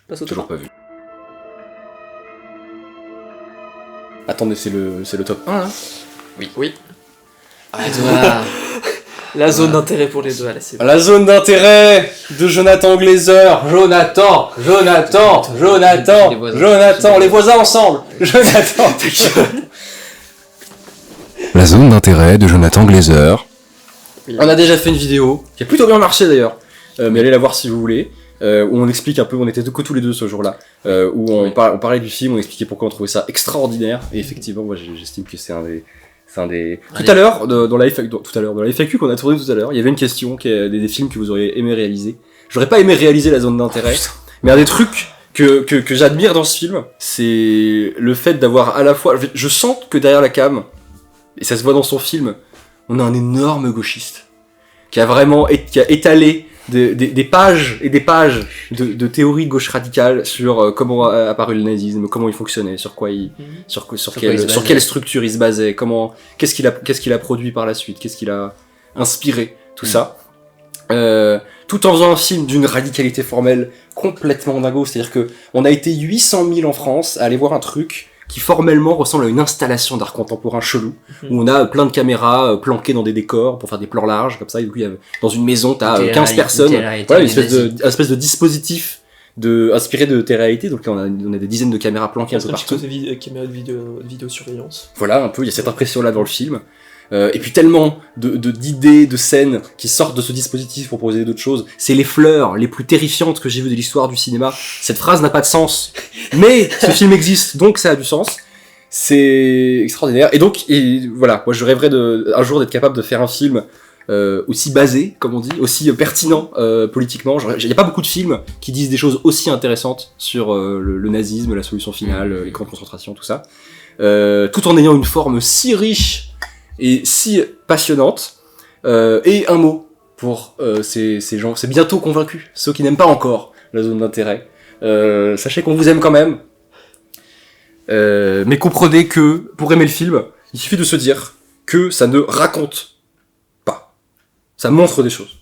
Passe au Toujours pas vu. Attendez, c'est le top 1 là ? Oui. La zone d'intérêt pour les deux, allez, c'est bon. La zone d'intérêt de Jonathan Glazer. Jonathan, les voisins ensemble. Jonathan. La zone d'intérêt de Jonathan Glazer. On a déjà fait une vidéo qui a plutôt bien marché d'ailleurs, mais allez la voir si vous voulez. Où on explique un peu, on était que tous les deux ce jour-là, où on parlait du film, on expliquait pourquoi on trouvait ça extraordinaire, et effectivement, moi j'estime que c'est un des... Tout à l'heure, dans la FAQ qu'on a tourné tout à l'heure, il y avait une question qui est des films que vous auriez aimé réaliser. J'aurais pas aimé réaliser La Zone d'intérêt, mais un des trucs que j'admire dans ce film, c'est le fait d'avoir à la fois... Je sens que derrière la cam, et ça se voit dans son film, on a un énorme gauchiste, qui a étalé des pages et des pages de théories de gauche radicale sur comment a apparu le nazisme, comment il fonctionnait, sur quelle structure il se basait, qu'est-ce qu'il a produit par la suite, qu'est-ce qu'il a inspiré, tout ça. Tout en faisant un film d'une radicalité formelle complètement dingo, c'est-à-dire que on a été 800 000 en France à aller voir un truc qui formellement ressemble à une installation d'art contemporain chelou, où on a plein de caméras planquées dans des décors pour faire des plans larges, comme ça, et du coup, dans une maison, t'as 15 personnes, voilà, une espèce de dispositif inspiré de tes réalités, donc là, on a des dizaines de caméras planquées un peu partout. Des caméras de vidéosurveillance. Voilà, un peu, il y a cette impression-là dans le film. Et puis tellement d'idées, de scènes qui sortent de ce dispositif pour proposer d'autres choses. C'est les fleurs les plus terrifiantes que j'ai vues de l'histoire du cinéma. Cette phrase n'a pas de sens, mais ce film existe, donc ça a du sens. C'est extraordinaire. Et voilà, moi je rêverais un jour d'être capable de faire un film aussi basé, comme on dit, aussi pertinent politiquement. Il n'y a pas beaucoup de films qui disent des choses aussi intéressantes sur le nazisme, la solution finale, les camps de concentration, tout ça. Tout en ayant une forme si riche et si passionnante. Et un mot pour ces gens, c'est bientôt convaincus, ceux qui n'aiment pas encore la zone d'intérêt. Sachez qu'on vous aime quand même. Mais comprenez que, pour aimer le film, il suffit de se dire que ça ne raconte pas. Ça montre des choses.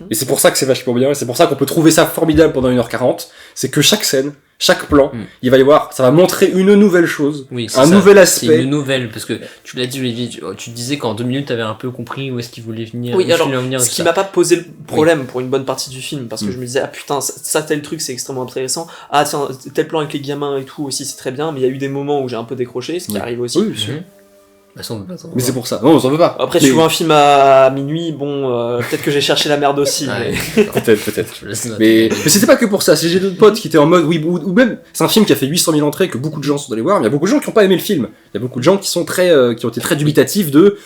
Et c'est pour ça que c'est vachement bien, et c'est pour ça qu'on peut trouver ça formidable pendant 1h40. C'est que chaque scène, chaque plan, il va y avoir, ça va montrer une nouvelle chose, nouvel aspect. C'est une nouvelle, parce que tu l'as dit, Olivier, tu disais qu'en 2 minutes, t'avais un peu compris où est-ce qu'il voulait venir. Oui, alors, venir, ce qui m'a pas posé le problème pour une bonne partie du film, parce que je me disais, ah putain, ça tel truc, c'est extrêmement intéressant. Ah tiens, tel plan avec les gamins et tout aussi, c'est très bien, mais il y a eu des moments où j'ai un peu décroché, ce qui arrive aussi. Oui, sûr. Bah, ça, on veut pas Mais c'est pour ça. Non, on s'en veut pas. Après, tu vois un film à minuit, bon, peut-être que j'ai cherché la merde aussi. Ouais, mais... peut-être. Mais c'était pas que pour ça. J'ai d'autres potes qui étaient en mode, oui, ou même, c'est un film qui a fait 800 000 entrées, que beaucoup de gens sont allés voir, mais il y a beaucoup de gens qui ont pas aimé le film. Il y a beaucoup de gens qui sont qui ont été très dubitatifs de,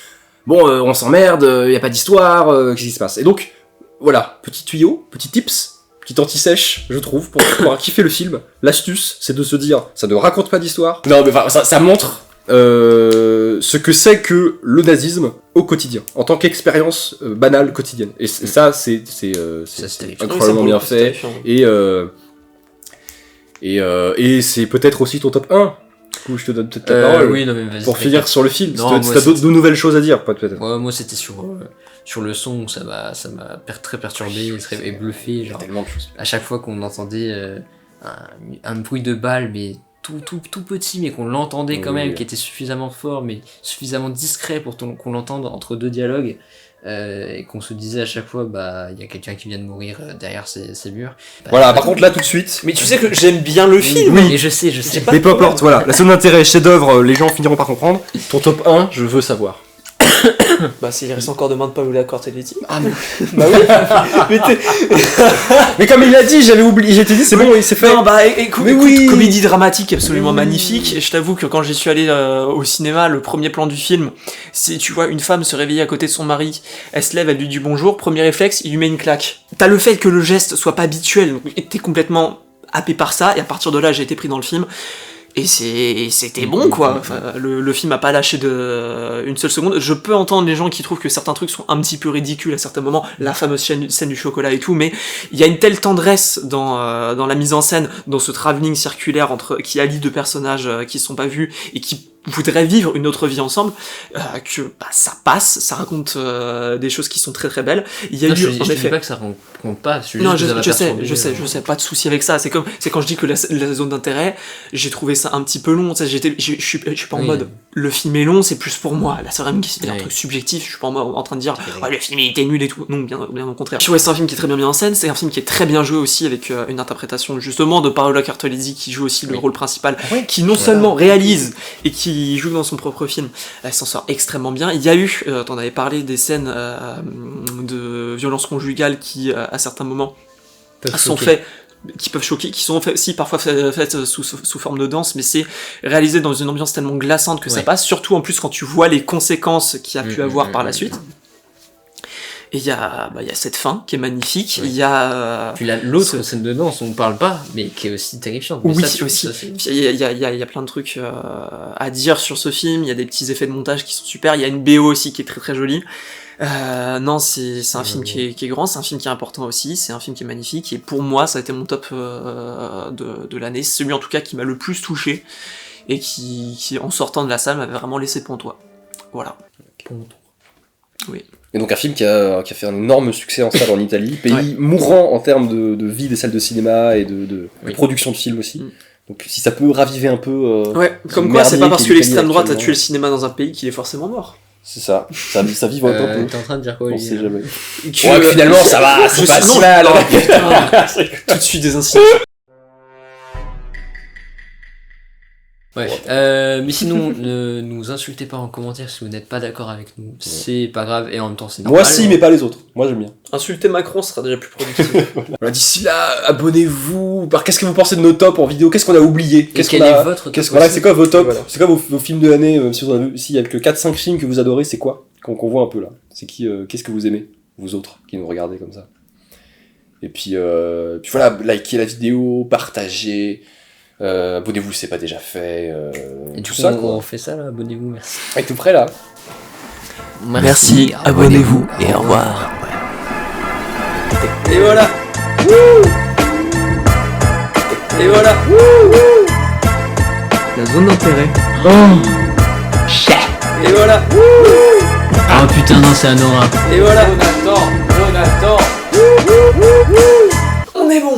bon, on s'emmerde, y a pas d'histoire, qu'est-ce qui se passe? Et donc, voilà, petit tuyau, petit tips, petit anti-sèche, je trouve, pour pouvoir kiffer le film. L'astuce, c'est de se dire, ça ne raconte pas d'histoire. Non, mais enfin, ça montre, ce que c'est que le nazisme au quotidien, en tant qu'expérience banale quotidienne. Et ça, c'est incroyablement bien fait. Et c'est peut-être aussi ton top 1. Du coup, je te donne peut-être la parole. Oui, non, mais vas-y, pour finir sur le film. Non, si t'as d'autres nouvelles choses à dire, peut-être. Ouais, moi, c'était sur le son, ça m'a très perturbé et bluffé. Genre, tellement de choses. À chaque fois qu'on entendait un bruit de balle, mais tout petit, mais qu'on l'entendait quand même, qui était suffisamment fort, mais suffisamment discret pour qu'on l'entende entre deux dialogues, et qu'on se disait à chaque fois, bah, il y a quelqu'un qui vient de mourir derrière ces murs. Bah, voilà, par contre, là, tout de suite. Mais tu sais que j'aime bien le film. Oui, et je sais. Mais peu importe, voilà. La zone d'intérêt, chef-d'œuvre, les gens finiront par comprendre. Ton top 1, je veux savoir. Bah, s'il reste encore demain de Paola Cortelletti. Ah, mais. Bah oui. Mais comme il l'a dit, j'avais oublié, j'étais dit, c'est bon, il s'est fait. Non, bah écoute, comédie dramatique absolument magnifique. Et je t'avoue que quand j'y suis allé au cinéma, le premier plan du film, c'est, tu vois, une femme se réveiller à côté de son mari, elle se lève, elle lui dit bonjour, premier réflexe, il lui met une claque. T'as le fait que le geste soit pas habituel, donc t'es complètement happé par ça, et à partir de là, j'ai été pris dans le film. Et c'était bon, quoi. Enfin, le film a pas lâché une seule seconde. Je peux entendre les gens qui trouvent que certains trucs sont un petit peu ridicules à certains moments, la fameuse scène du chocolat et tout, mais il y a une telle tendresse dans la mise en scène, dans ce travelling circulaire qui allie deux personnages qui se sont pas vus et qui voudraient vivre une autre vie ensemble, que bah, ça passe, ça raconte des choses qui sont très très belles. Il y a je en effet. dis pas que ça raconte pas. Non, je sais, pas de souci avec ça. C'est quand je dis que la zone d'intérêt, j'ai trouvé ça un petit peu long. Je suis pas en mode le film est long, c'est plus pour moi. Là, c'est vraiment un truc subjectif. Je suis pas en train de dire le film il était nul et tout. Non, bien au contraire. Je trouvais c'est un film qui est très bien mis en scène. C'est un film qui est très bien joué aussi avec une interprétation justement de Paola Cortelletti qui joue aussi le rôle principal, qui non seulement réalise et qui joue dans son propre film. Elle s'en sort extrêmement bien. Il y a eu, t'en avais parlé, des scènes de violence conjugale qui, à certains moments, qui peuvent choquer, qui sont aussi parfois faites sous forme de danse, mais c'est réalisé dans une ambiance tellement glaçante que ça passe, surtout en plus quand tu vois les conséquences qu'il y a pu avoir par la suite. Et il y a cette fin qui est magnifique. Il y a puis l'autre scène de danse, on parle pas, mais qui est aussi terrifiante. Oui, aussi. Il y a plein de trucs à dire sur ce film. Il y a des petits effets de montage qui sont super. Il y a une BO aussi qui est très très jolie. Non, c'est un film qui est grand, c'est un film qui est important aussi, c'est un film qui est magnifique. Et pour moi, ça a été mon top de l'année. C'est celui en tout cas qui m'a le plus touché et qui en sortant de la salle m'avait vraiment laissé pantois. Voilà. Oui. Et donc un film qui a fait un énorme succès en salle en Italie, pays mourant en termes de vie des salles de cinéma et de production de films aussi. Donc si ça peut raviver un peu... comme quoi c'est pas parce que l'extrême droite a tué le cinéma dans un pays qu'il est forcement mort. C'est ça vivote un peu. T'es en train de dire quoi, on sait jamais. Finalement ça va, c'est pas si mal. Tout de suite des incidents. Ouais. Mais sinon, ne nous insultez pas en commentaire si vous n'êtes pas d'accord avec nous. C'est pas grave et en même temps c'est normal. Moi si, mais pas les autres. Moi j'aime bien. Insulter Macron sera déjà plus productif. Voilà, d'ici là, abonnez-vous. Qu'est-ce que vous pensez de nos tops en vidéo? Qu'est-ce qu'on a oublié? Quel est votre top? Voilà, c'est quoi vos tops? Voilà. C'est quoi vos films de l'année? S'il y a que 4-5 films que vous adorez, c'est quoi? Qu'on voit un peu là. C'est qui? Qu'est-ce que vous aimez? Vous autres qui nous regardez comme ça. Et puis voilà, likez la vidéo, partagez. Abonnez-vous si c'est pas déjà fait. Et du tout coup, ça, on fait ça là, abonnez-vous, merci. Est tout prêt là? Merci, abonnez-vous et au revoir. Et voilà. Wouh. Et voilà. La zone d'intérêt. Et voilà. Ah putain, non, c'est Anora. Et voilà. Jonathan. On est bon.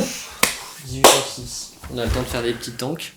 18h06. On a le temps de faire des petits tanks.